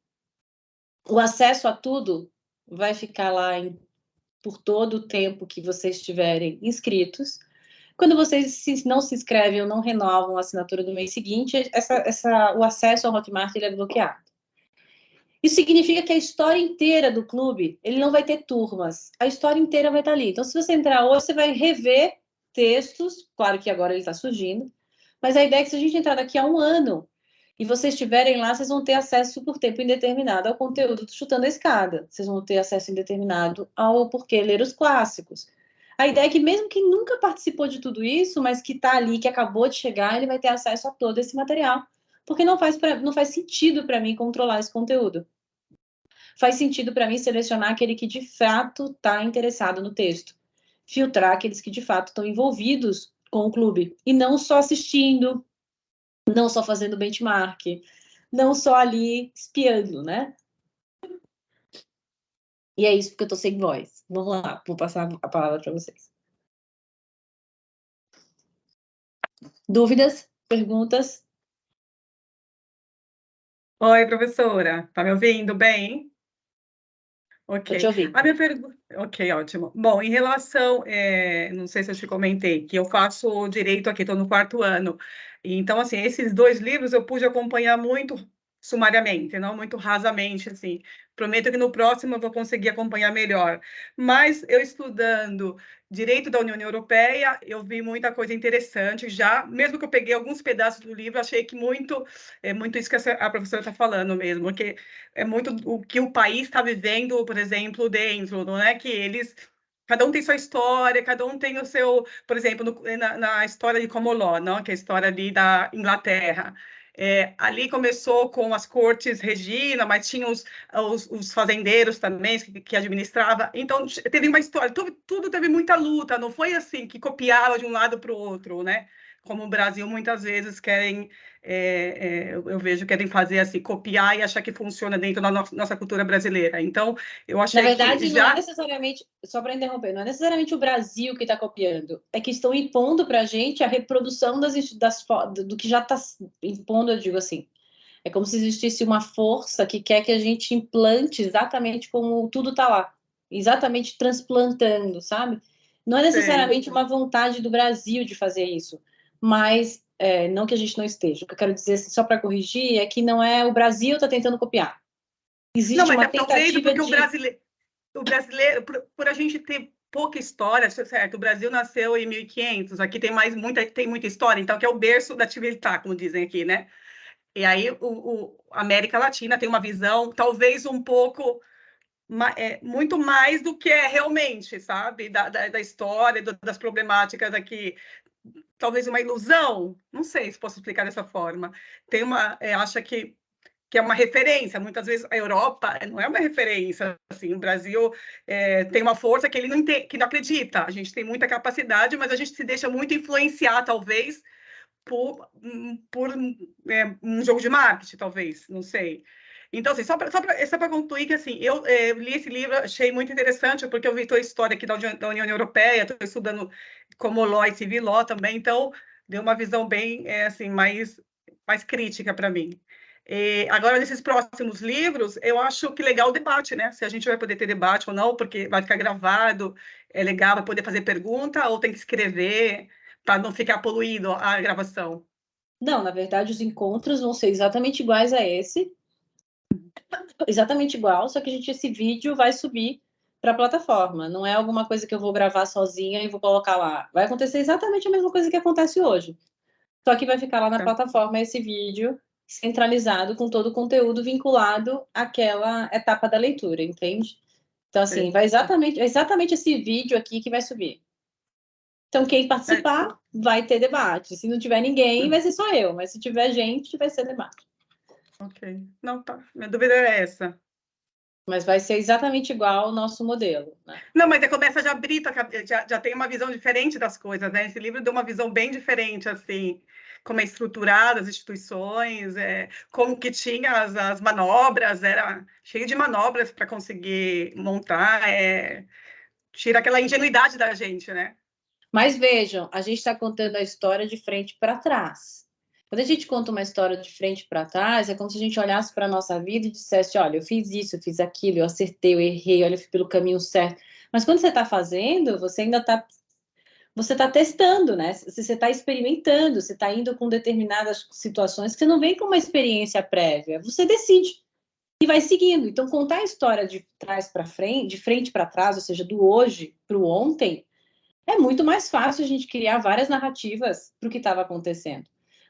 O acesso a tudo vai ficar lá por todo o tempo que vocês estiverem inscritos. Quando vocês não se inscrevem ou não renovam a assinatura do mês seguinte, o acesso ao Hotmart ele é bloqueado. Isso significa que a história inteira do clube, ele não vai ter turmas. A história inteira vai estar ali. Então, se você entrar hoje, você vai rever textos. Claro que agora ele está surgindo. Mas a ideia é que se a gente entrar daqui a um ano, e vocês estiverem lá, vocês vão ter acesso por tempo indeterminado ao conteúdo do Chutando a Escada. Vocês vão ter acesso indeterminado ao Porquê Ler os Clássicos. A ideia é que mesmo quem nunca participou de tudo isso, mas que está ali, que acabou de chegar, ele vai ter acesso a todo esse material. Porque não faz sentido para mim controlar esse conteúdo. Faz sentido para mim selecionar aquele que de fato está interessado no texto. Filtrar aqueles que de fato estão envolvidos com o clube. E não só assistindo, não só fazendo benchmark, não só ali espiando, né? E é isso porque eu tô sem voz. Vamos lá, vou passar a palavra para vocês. Dúvidas? Perguntas? Oi, professora. Tá me ouvindo bem? Ok. Tô te ouvindo. A minha pergunta. Ok, ótimo. Bom, em relação, não sei se eu te comentei, que eu faço direito aqui, estou no 4º ano. Então, assim, esses 2 livros eu pude acompanhar muito sumariamente, não muito rasamente, assim. Prometo que no próximo eu vou conseguir acompanhar melhor. Mas eu estudando Direito da União Europeia, eu vi muita coisa interessante já, mesmo que eu peguei alguns pedaços do livro, achei que é muito isso que a professora está falando mesmo, porque é muito o que o país está vivendo, por exemplo, dentro, não é que eles... Cada um tem sua história, cada um tem o seu... Por exemplo, na história de Comoló, não? Que é a história ali da Inglaterra. Ali começou com as cortes Regina, mas tinha os fazendeiros também que administrava. Então, teve uma história, tudo teve muita luta, não foi assim que copiava de um lado para o outro, né? Como o Brasil muitas vezes querem, eu vejo, querem fazer assim, copiar e achar que funciona dentro da nossa cultura brasileira. Então, eu achei Na verdade, que não é já... necessariamente, só para interromper, não é necessariamente o Brasil que está copiando, é que estão impondo para a gente a reprodução do que já está impondo, eu digo assim. É como se existisse uma força que quer que a gente implante exatamente como tudo está lá, exatamente transplantando, sabe? Não é Sei. necessariamente uma vontade do Brasil de fazer isso, mas não que a gente não esteja. O que eu quero dizer, assim, só para corrigir, é que não é o Brasil está tentando copiar. Não, Existe mas uma talvez tentativa porque de... o brasileiro, por a gente ter pouca história, certo? O Brasil nasceu em 1500, aqui tem muita história, então que é o berço da civilidade, como dizem aqui, né? E aí a América Latina tem uma visão talvez um pouco muito mais do que é realmente, sabe? Da história, das problemáticas aqui. Talvez uma ilusão, não sei se posso explicar dessa forma. Tem acha que é uma referência. Muitas vezes a Europa não é uma referência. Assim, o Brasil tem uma força que ele não tem, que não acredita. A gente tem muita capacidade, mas a gente se deixa muito influenciar, talvez, por um jogo de marketing, talvez, não sei. Então, assim, só para concluir que, assim, eu li esse livro, achei muito interessante, porque eu vi toda a história aqui da União Europeia, estou estudando como law e civil law também, então deu uma visão bem, assim, mais crítica para mim. Agora, nesses próximos livros, eu acho que legal o debate, né? Se a gente vai poder ter debate ou não, porque vai ficar gravado, é legal, vai poder fazer pergunta ou tem que escrever para não ficar poluído a gravação. Não, na verdade, os encontros vão ser exatamente iguais a esse, exatamente igual, só que esse vídeo vai subir para a plataforma. Não é alguma coisa que eu vou gravar sozinha e vou colocar lá. Vai acontecer exatamente a mesma coisa que acontece hoje. Só que vai ficar lá na Tá? plataforma esse vídeo centralizado com todo o conteúdo vinculado àquela etapa da leitura, entende? Então, assim, Sei. é exatamente esse vídeo aqui que vai subir. Então, quem É, participar vai ter debate. Se não tiver ninguém, vai ser só eu. Mas se tiver gente, vai ser debate. ok. Não, tá. Minha dúvida era essa. Mas vai ser exatamente igual ao nosso modelo, né? Não, mas começa já a abrir, já tem uma visão diferente das coisas, né? Esse livro deu uma visão bem diferente, assim, como é estruturada as instituições, como que tinha as manobras, era cheio de manobras para conseguir montar, tira aquela ingenuidade da gente, né? Mas vejam, a gente está contando a história de frente para trás. Quando a gente conta uma história de frente para trás, é como se a gente olhasse para a nossa vida e dissesse: olha, eu fiz isso, eu fiz aquilo, eu acertei, eu errei, olha, eu fui pelo caminho certo. Mas quando você está fazendo, você ainda está. Você está testando, né? Você está experimentando, você está indo com determinadas situações que você não vem com uma experiência prévia. Você decide e vai seguindo. Então, contar a história de trás para frente, de frente para trás, ou seja, do hoje para o ontem, é muito mais fácil a gente criar várias narrativas para o que estava acontecendo.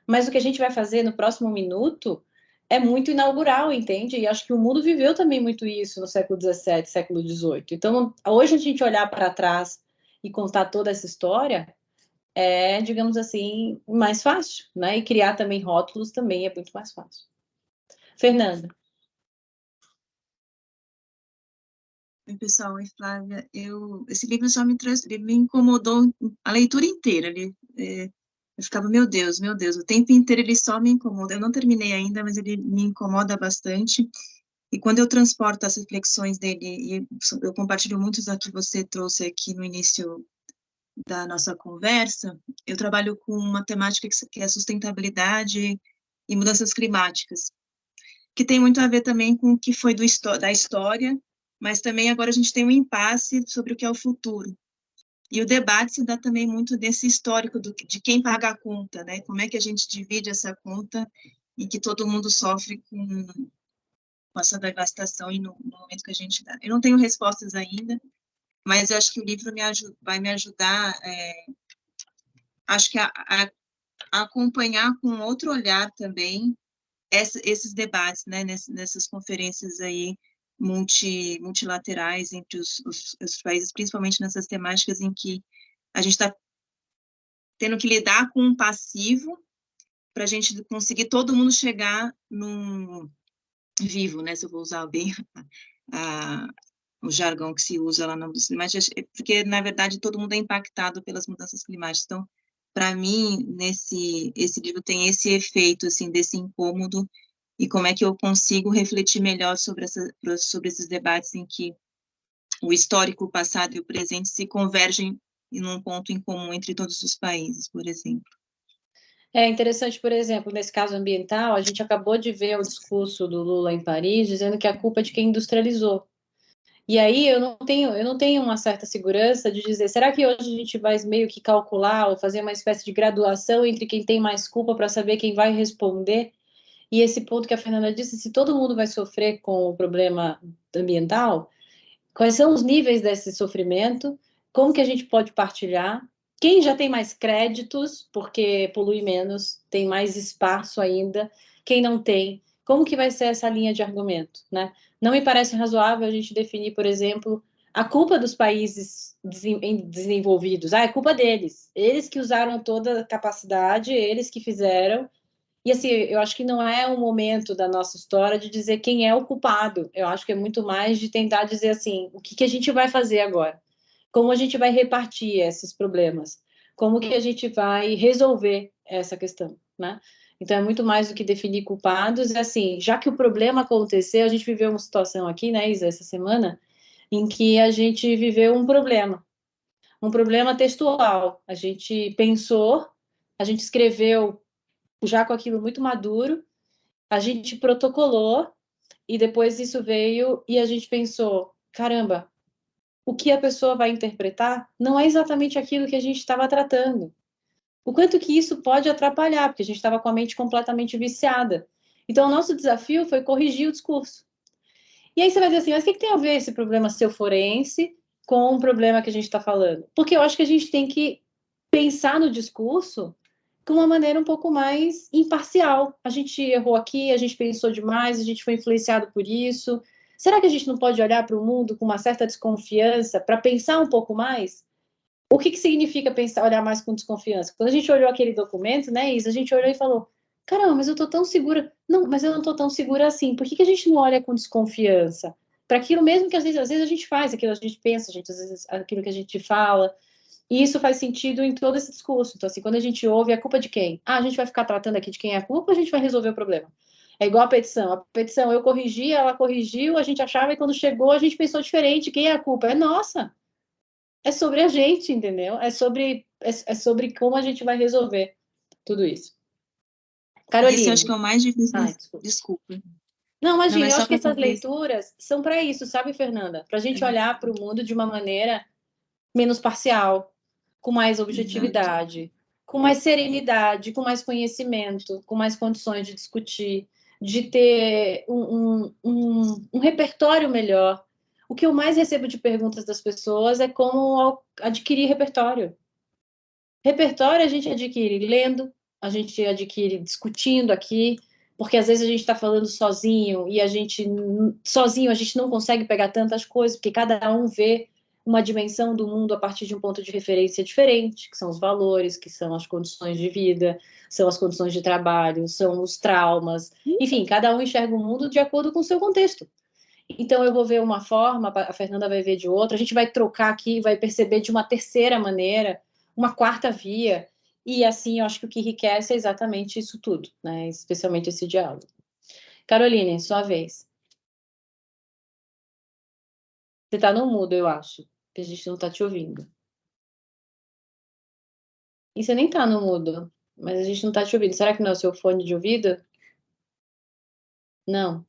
mas o que a gente vai fazer no próximo minuto é muito inaugural, entende? E acho que o mundo viveu também muito isso no século XVII, século XVIII. Então, hoje a gente olhar para trás e contar toda essa história é, digamos assim, mais fácil, né? E criar também rótulos também é muito mais fácil. Fernanda. Oi, pessoal, oi, Flávia. Esse livro só ele me incomodou a leitura inteira. Eu ficava, meu Deus, o tempo inteiro ele só me incomoda. Eu não terminei ainda, mas ele me incomoda bastante. E quando eu transporto as reflexões dele, e eu compartilho muitos da que você trouxe aqui no início da nossa conversa, eu trabalho com uma temática que é sustentabilidade e mudanças climáticas, que tem muito a ver também com o que foi da história, mas também agora a gente tem um impasse sobre o que é o futuro. E o debate se dá também muito desse histórico de quem paga a conta, né? Como é que a gente divide essa conta e que todo mundo sofre com essa devastação e no momento que a gente dá. Eu não tenho respostas ainda, mas eu acho que o livro vai me ajudar, acho que a acompanhar com outro olhar também esses debates, né, nessas conferências aí multilaterais entre os países, principalmente nessas temáticas em que a gente está tendo que lidar com um passivo para a gente conseguir todo mundo chegar num vivo, né, se eu vou usar bem o jargão que se usa lá na mudança climática, porque, na verdade, todo mundo é impactado pelas mudanças climáticas. Então, para mim, esse livro tem esse efeito, assim, desse incômodo, e como é que eu consigo refletir melhor sobre esses debates em que o histórico, o passado e o presente se convergem em um ponto em comum entre todos os países, por exemplo. É interessante, por exemplo, nesse caso ambiental, a gente acabou de ver o discurso do Lula em Paris dizendo que a culpa é de quem industrializou. E aí eu não tenho uma certa segurança de dizer, será que hoje a gente vai meio que calcular ou fazer uma espécie de graduação entre quem tem mais culpa para saber quem vai responder? E esse ponto que a Fernanda disse, se todo mundo vai sofrer com o problema ambiental, quais são os níveis desse sofrimento? Como que a gente pode partilhar? Quem já tem mais créditos, porque polui menos, tem mais espaço ainda. Quem não tem, como que vai ser essa linha de argumento, né? Não me parece razoável a gente definir, por exemplo, a culpa dos países desenvolvidos. Ah, é culpa deles. Eles que usaram toda a capacidade, eles que fizeram. E assim, eu acho que não é um momento da nossa história de dizer quem é o culpado. Eu acho que é muito mais de tentar dizer assim, o que que a gente vai fazer agora? Como a gente vai repartir esses problemas? Como que a gente vai resolver essa questão, né? Então é muito mais do que definir culpados, é assim, já que o problema aconteceu, a gente viveu uma situação aqui, né, Isa, essa semana, em que a gente viveu um problema textual. A gente pensou, a gente escreveu já com aquilo muito maduro, a gente protocolou e depois isso veio e a gente pensou, caramba, o que a pessoa vai interpretar não é exatamente aquilo que a gente estava tratando. O quanto que isso pode atrapalhar, porque a gente estava com a mente completamente viciada. Então, o nosso desafio foi corrigir o discurso. E aí você vai dizer assim, mas o que tem a ver esse problema seu forense com o problema que a gente está falando? Porque eu acho que a gente tem que pensar no discurso de uma maneira um pouco mais imparcial. A gente errou aqui, a gente pensou demais, a gente foi influenciado por isso. Será que a gente não pode olhar para o mundo com uma certa desconfiança para pensar um pouco mais? O que significa pensar, olhar mais com desconfiança? Quando a gente olhou aquele documento, né, Isa, a gente olhou e falou, caramba, mas eu tô tão segura. Não, mas eu não tô tão segura assim. Por que a gente não olha com desconfiança? Para aquilo mesmo que às vezes a gente faz, aquilo que a gente pensa, às vezes aquilo que a gente fala. E isso faz sentido em todo esse discurso. Então, assim, quando a gente ouve, é culpa de quem? Ah, a gente vai ficar tratando aqui de quem é a culpa ou a gente vai resolver o problema? É igual a petição. A petição, eu corrigi, ela corrigiu, a gente achava e quando chegou a gente pensou diferente. Quem é a culpa? É nossa. É sobre a gente, entendeu? É sobre como a gente vai resolver tudo isso. Caroline. Esse eu acho que é o mais difícil. Ai, desculpa. Não, imagina, Não, eu só acho que essas concluir. leituras são para isso, sabe, Fernanda? Para a gente olhar para o mundo de uma maneira menos parcial, com mais objetividade, com mais serenidade, com mais conhecimento, com mais condições de discutir, de ter um repertório melhor. O que eu mais recebo de perguntas das pessoas é como adquirir repertório. Repertório a gente adquire lendo, a gente adquire discutindo aqui, porque às vezes a gente está falando sozinho e sozinho a gente não consegue pegar tantas coisas, porque cada um vê uma dimensão do mundo a partir de um ponto de referência diferente, que são os valores, que são as condições de vida, são as condições de trabalho, são os traumas, enfim, cada um enxerga o mundo de acordo com o seu contexto. Então eu vou ver uma forma, a Fernanda vai ver de outra, a gente vai trocar aqui, vai perceber de uma terceira maneira, uma quarta via, e assim eu acho que o que enriquece é exatamente isso tudo, né? Especialmente esse diálogo. Caroline, sua vez. Você está no mudo, eu acho, que a gente não está te ouvindo. E você nem está no mudo, mas a gente não está te ouvindo. Será que não é o seu fone de ouvido? Não.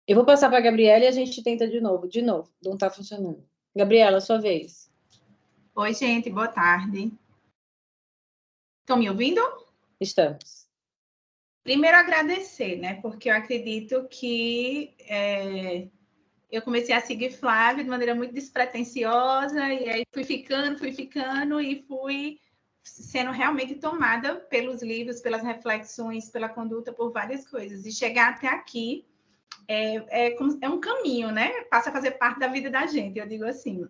Eu vou passar para a Gabriela e a gente tenta de novo. De novo, não está funcionando. Gabriela, sua vez. Oi, gente, boa tarde. Estão me ouvindo? Estamos. Primeiro, agradecer, né? Porque eu acredito que eu comecei a seguir Flávia de maneira muito despretensiosa, e aí fui ficando, e fui sendo realmente tomada pelos livros, pelas reflexões, pela conduta, por várias coisas. E chegar até aqui é um caminho, né? Passa a fazer parte da vida da gente, eu digo assim.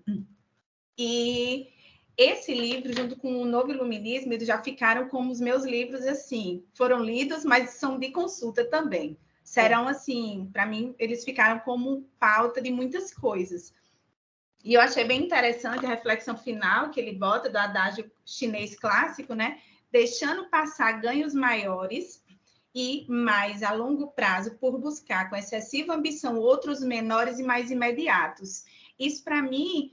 E esse livro, junto com o Novo Iluminismo, eles já ficaram como os meus livros, assim, foram lidos, mas são de consulta também. Serão, assim, para mim, eles ficaram como pauta de muitas coisas. E eu achei bem interessante a reflexão final que ele bota do adágio chinês clássico, né? Deixando passar ganhos maiores e mais a longo prazo por buscar com excessiva ambição outros menores e mais imediatos. Isso, para mim,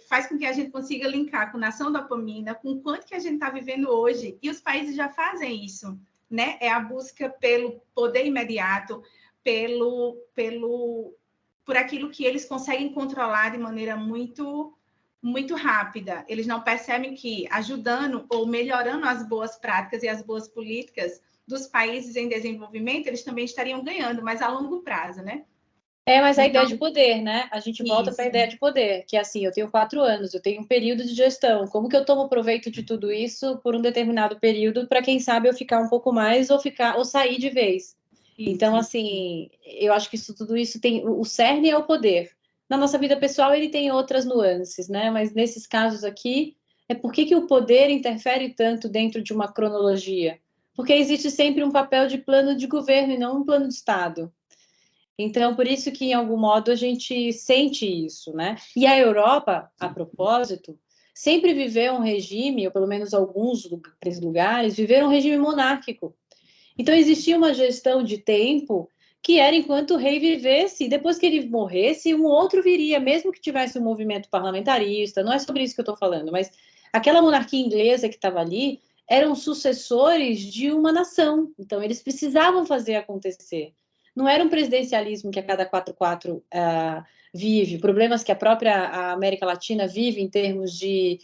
faz com que a gente consiga linkar com nação dopamina, com o quanto que a gente está vivendo hoje. E os países já fazem isso, né? É a busca pelo poder imediato, por aquilo que eles conseguem controlar de maneira muito, muito rápida. Eles não percebem que, ajudando ou melhorando as boas práticas e as boas políticas dos países em desenvolvimento, eles também estariam ganhando, mas a longo prazo, né? Mas a ideia de poder, né? A gente volta para a ideia de poder, que é assim, eu tenho 4 anos, eu tenho um período de gestão. Como que eu tomo proveito de tudo isso por um determinado período, para quem sabe eu ficar um pouco mais ou sair de vez? Isso. Então, assim, eu acho que tudo isso tem. O cerne é o poder. Na nossa vida pessoal, ele tem outras nuances, né? Mas nesses casos aqui, por que o poder interfere tanto dentro de uma cronologia? Porque existe sempre um papel de plano de governo e não um plano de Estado. Então, por isso que, em algum modo, a gente sente isso, né? E a Europa, a propósito, sempre viveu um regime, ou pelo menos alguns lugares, viveram um regime monárquico. Então, existia uma gestão de tempo que era enquanto o rei vivesse, e depois que ele morresse, um outro viria, mesmo que tivesse um movimento parlamentarista. Não é sobre isso que eu estou falando, mas aquela monarquia inglesa que estava ali eram sucessores de uma nação. Então, eles precisavam fazer acontecer. Não era um presidencialismo que a cada 4 vive, problemas que a própria América Latina vive em termos de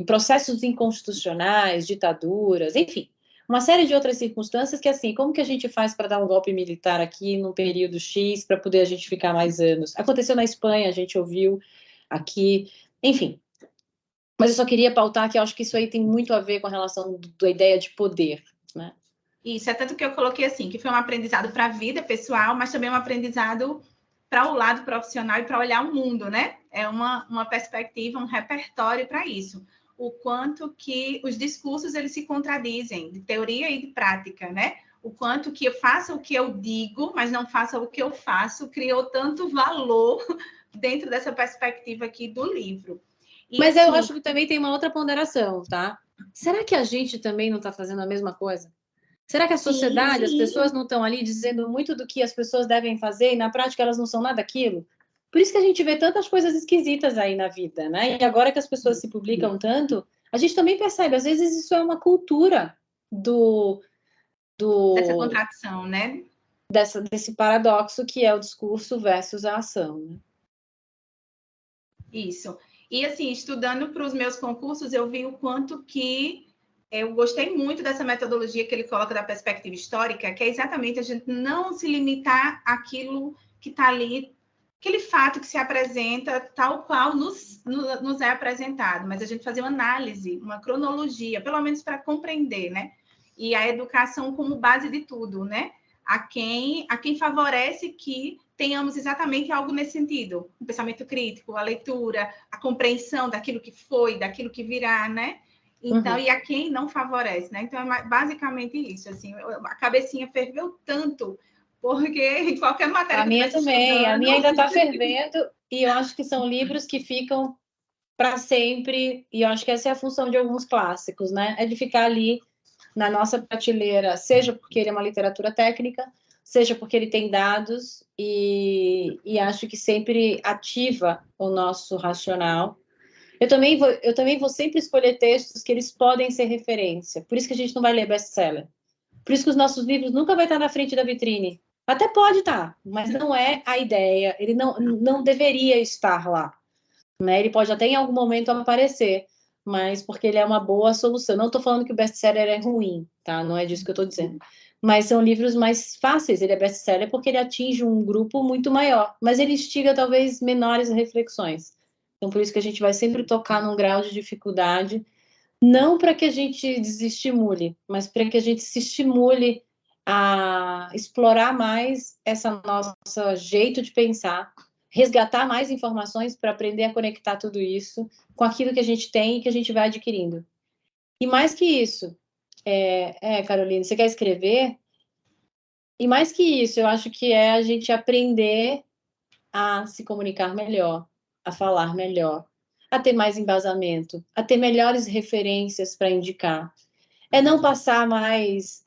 processos inconstitucionais, ditaduras, enfim, uma série de outras circunstâncias que, assim, como que a gente faz para dar um golpe militar aqui num período X para poder a gente ficar mais anos? Aconteceu na Espanha, a gente ouviu aqui, enfim. Mas eu só queria pautar que eu acho que isso aí tem muito a ver com a relação da ideia de poder, né? Isso, é tanto que eu coloquei assim, que foi um aprendizado para a vida pessoal, mas também um aprendizado para o lado profissional e para olhar o mundo, né? É uma perspectiva, um repertório para isso. O quanto que os discursos, eles se contradizem, de teoria e de prática, né? O quanto que eu faça o que eu digo, mas não faça o que eu faço, criou tanto valor dentro dessa perspectiva aqui do livro. Mas eu acho que também tem uma outra ponderação, tá? Será que a gente também não está fazendo a mesma coisa? Será que a sociedade, as pessoas não estão ali dizendo muito do que as pessoas devem fazer e na prática elas não são nada daquilo? Por isso que a gente vê tantas coisas esquisitas aí na vida, né? E agora que as pessoas se publicam tanto, a gente também percebe, às vezes isso é uma cultura dessa contradição, né? Desse paradoxo que é o discurso versus a ação, né? Isso. E assim, estudando para os meus concursos, eu vi o quanto que eu gostei muito dessa metodologia que ele coloca da perspectiva histórica, que é exatamente a gente não se limitar àquilo que está ali aquele fato que se apresenta tal qual nos é apresentado, mas a gente fazer uma análise, uma cronologia, pelo menos para compreender, né? E a educação como base de tudo, né? A quem favorece que tenhamos exatamente algo nesse sentido, o pensamento crítico, a leitura, a compreensão daquilo que foi, daquilo que virá, né? Então, e a quem não favorece, né? Então, é basicamente isso, assim, a cabecinha ferveu tanto, porque em qualquer matéria A minha também, a minha ainda está fervendo, e eu acho que são livros que ficam para sempre, e eu acho que essa é a função de alguns clássicos, né? É de ficar ali na nossa prateleira, seja porque ele é uma literatura técnica, seja porque ele tem dados, e acho que sempre ativa o nosso racional. Eu também vou sempre escolher textos que eles podem ser referência, por isso que a gente não vai ler best-seller. Por isso que os nossos livros nunca vai estar na frente da vitrine. Até pode estar, mas não é a ideia. Ele não deveria estar lá, né? Ele pode até em algum momento aparecer, mas porque ele é uma boa solução. Não estou falando que o best-seller é ruim, tá? Não é disso que eu estou dizendo. Mas são livros mais fáceis. Ele é best-seller porque ele atinge um grupo muito maior, mas ele instiga talvez menores reflexões. Então, por isso que a gente vai sempre tocar num grau de dificuldade, não para que a gente desestimule, mas para que a gente se estimule a explorar mais essa nosso jeito de pensar, resgatar mais informações para aprender a conectar tudo isso com aquilo que a gente tem e que a gente vai adquirindo. E mais que isso, Carolina, você quer escrever? E mais que isso, eu acho que é a gente aprender a se comunicar melhor, a falar melhor, a ter mais embasamento, a ter melhores referências para indicar. É não passar mais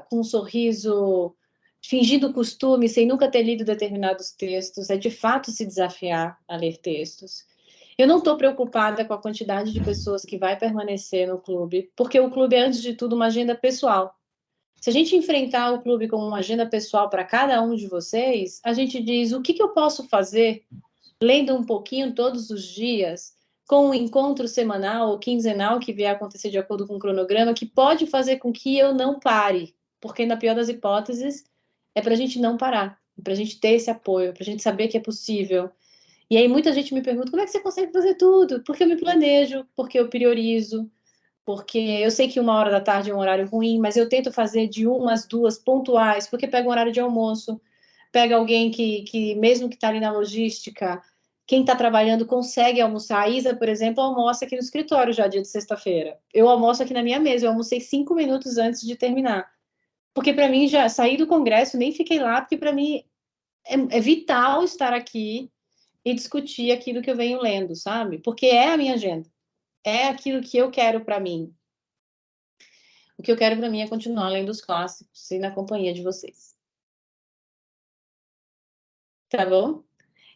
com um sorriso, fingindo costume, sem nunca ter lido determinados textos, é de fato se desafiar a ler textos. Eu não estou preocupada com a quantidade de pessoas que vai permanecer no clube, porque o clube é, antes de tudo, uma agenda pessoal. Se a gente enfrentar o clube como uma agenda pessoal para cada um de vocês, a gente diz o que eu posso fazer lendo um pouquinho todos os dias, com um encontro semanal ou quinzenal que vier a acontecer de acordo com o cronograma, que pode fazer com que eu não pare, porque na pior das hipóteses é para a gente não parar, para a gente ter esse apoio, para a gente saber que é possível. E aí muita gente me pergunta, como é que você consegue fazer tudo? Porque eu me planejo, porque eu priorizo, porque eu sei que 13h é um horário ruim, mas eu tento fazer de 1 às 2 pontuais, porque pega um horário de almoço, pega alguém que mesmo que está ali na logística, quem está trabalhando consegue almoçar. A Isa, por exemplo, almoça aqui no escritório já dia de sexta-feira. Eu almoço aqui na minha mesa, eu almocei 5 minutos antes de terminar. Porque para mim, já saí do congresso, nem fiquei lá, porque para mim é vital estar aqui e discutir aquilo que eu venho lendo, sabe? Porque é a minha agenda. É aquilo que eu quero para mim. O que eu quero para mim é continuar lendo os clássicos e na companhia de vocês. Tá bom?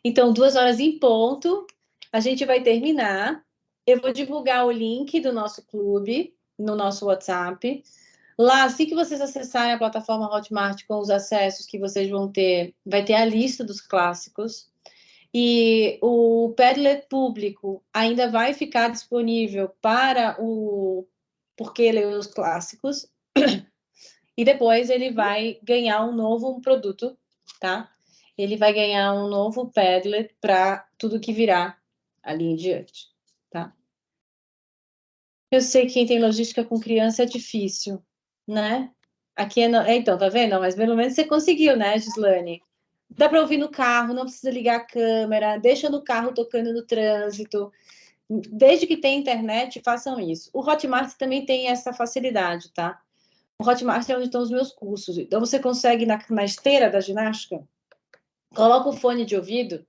Então, 2h em ponto, a gente vai terminar. Eu vou divulgar o link do nosso clube no nosso WhatsApp. Lá, assim que vocês acessarem a plataforma Hotmart com os acessos que vocês vão ter, vai ter a lista dos clássicos. E o Padlet público ainda vai ficar disponível para o Porque Ler os Clássicos. E depois ele vai ganhar um novo produto, tá? Ele vai ganhar um novo Padlet para tudo que virá ali em diante, tá? Eu sei que quem tem logística com criança é difícil, né? Aqui então, tá vendo? Mas pelo menos você conseguiu, né, Gislane? Dá para ouvir no carro, não precisa ligar a câmera, deixa no carro tocando no trânsito. Desde que tem internet, façam isso. O Hotmart também tem essa facilidade, tá? O Hotmart é onde estão os meus cursos. Então, você consegue, na esteira da ginástica, coloca o fone de ouvido,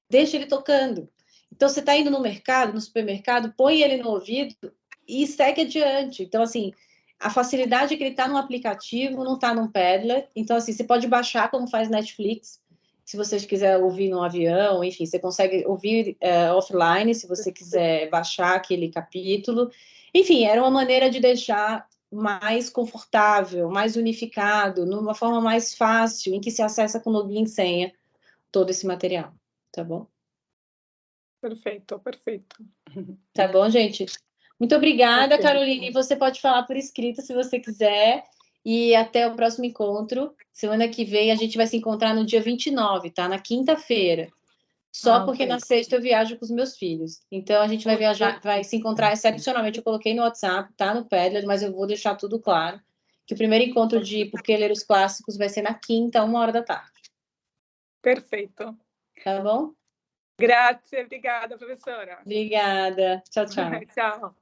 deixa ele tocando. Então, você está indo no mercado, no supermercado, põe ele no ouvido e segue adiante. Então, assim, a facilidade é que ele está no aplicativo, não está num Padlet. Então, assim, você pode baixar como faz Netflix, se você quiser ouvir no avião, enfim, você consegue ouvir offline, se você quiser baixar aquele capítulo. Enfim, era uma maneira de deixar mais confortável, mais unificado, numa forma mais fácil, em que se acessa com login e senha todo esse material, tá bom? Perfeito, perfeito. Tá bom, gente? Muito obrigada, Caroline. Você pode falar por escrito se você quiser. E até o próximo encontro. Semana que vem a gente vai se encontrar no dia 29, tá? Na quinta-feira. Só porque na sexta eu viajo com os meus filhos. Então a gente vai viajar, vai se encontrar excepcionalmente. Eu coloquei no WhatsApp, tá no Padlet, mas eu vou deixar tudo claro. Que o primeiro encontro de Por que Ler os Clássicos vai ser na quinta, 13h. Perfeito. Tá bom? Grazie, obrigada, professora. Obrigada. Tchau, tchau. Tchau.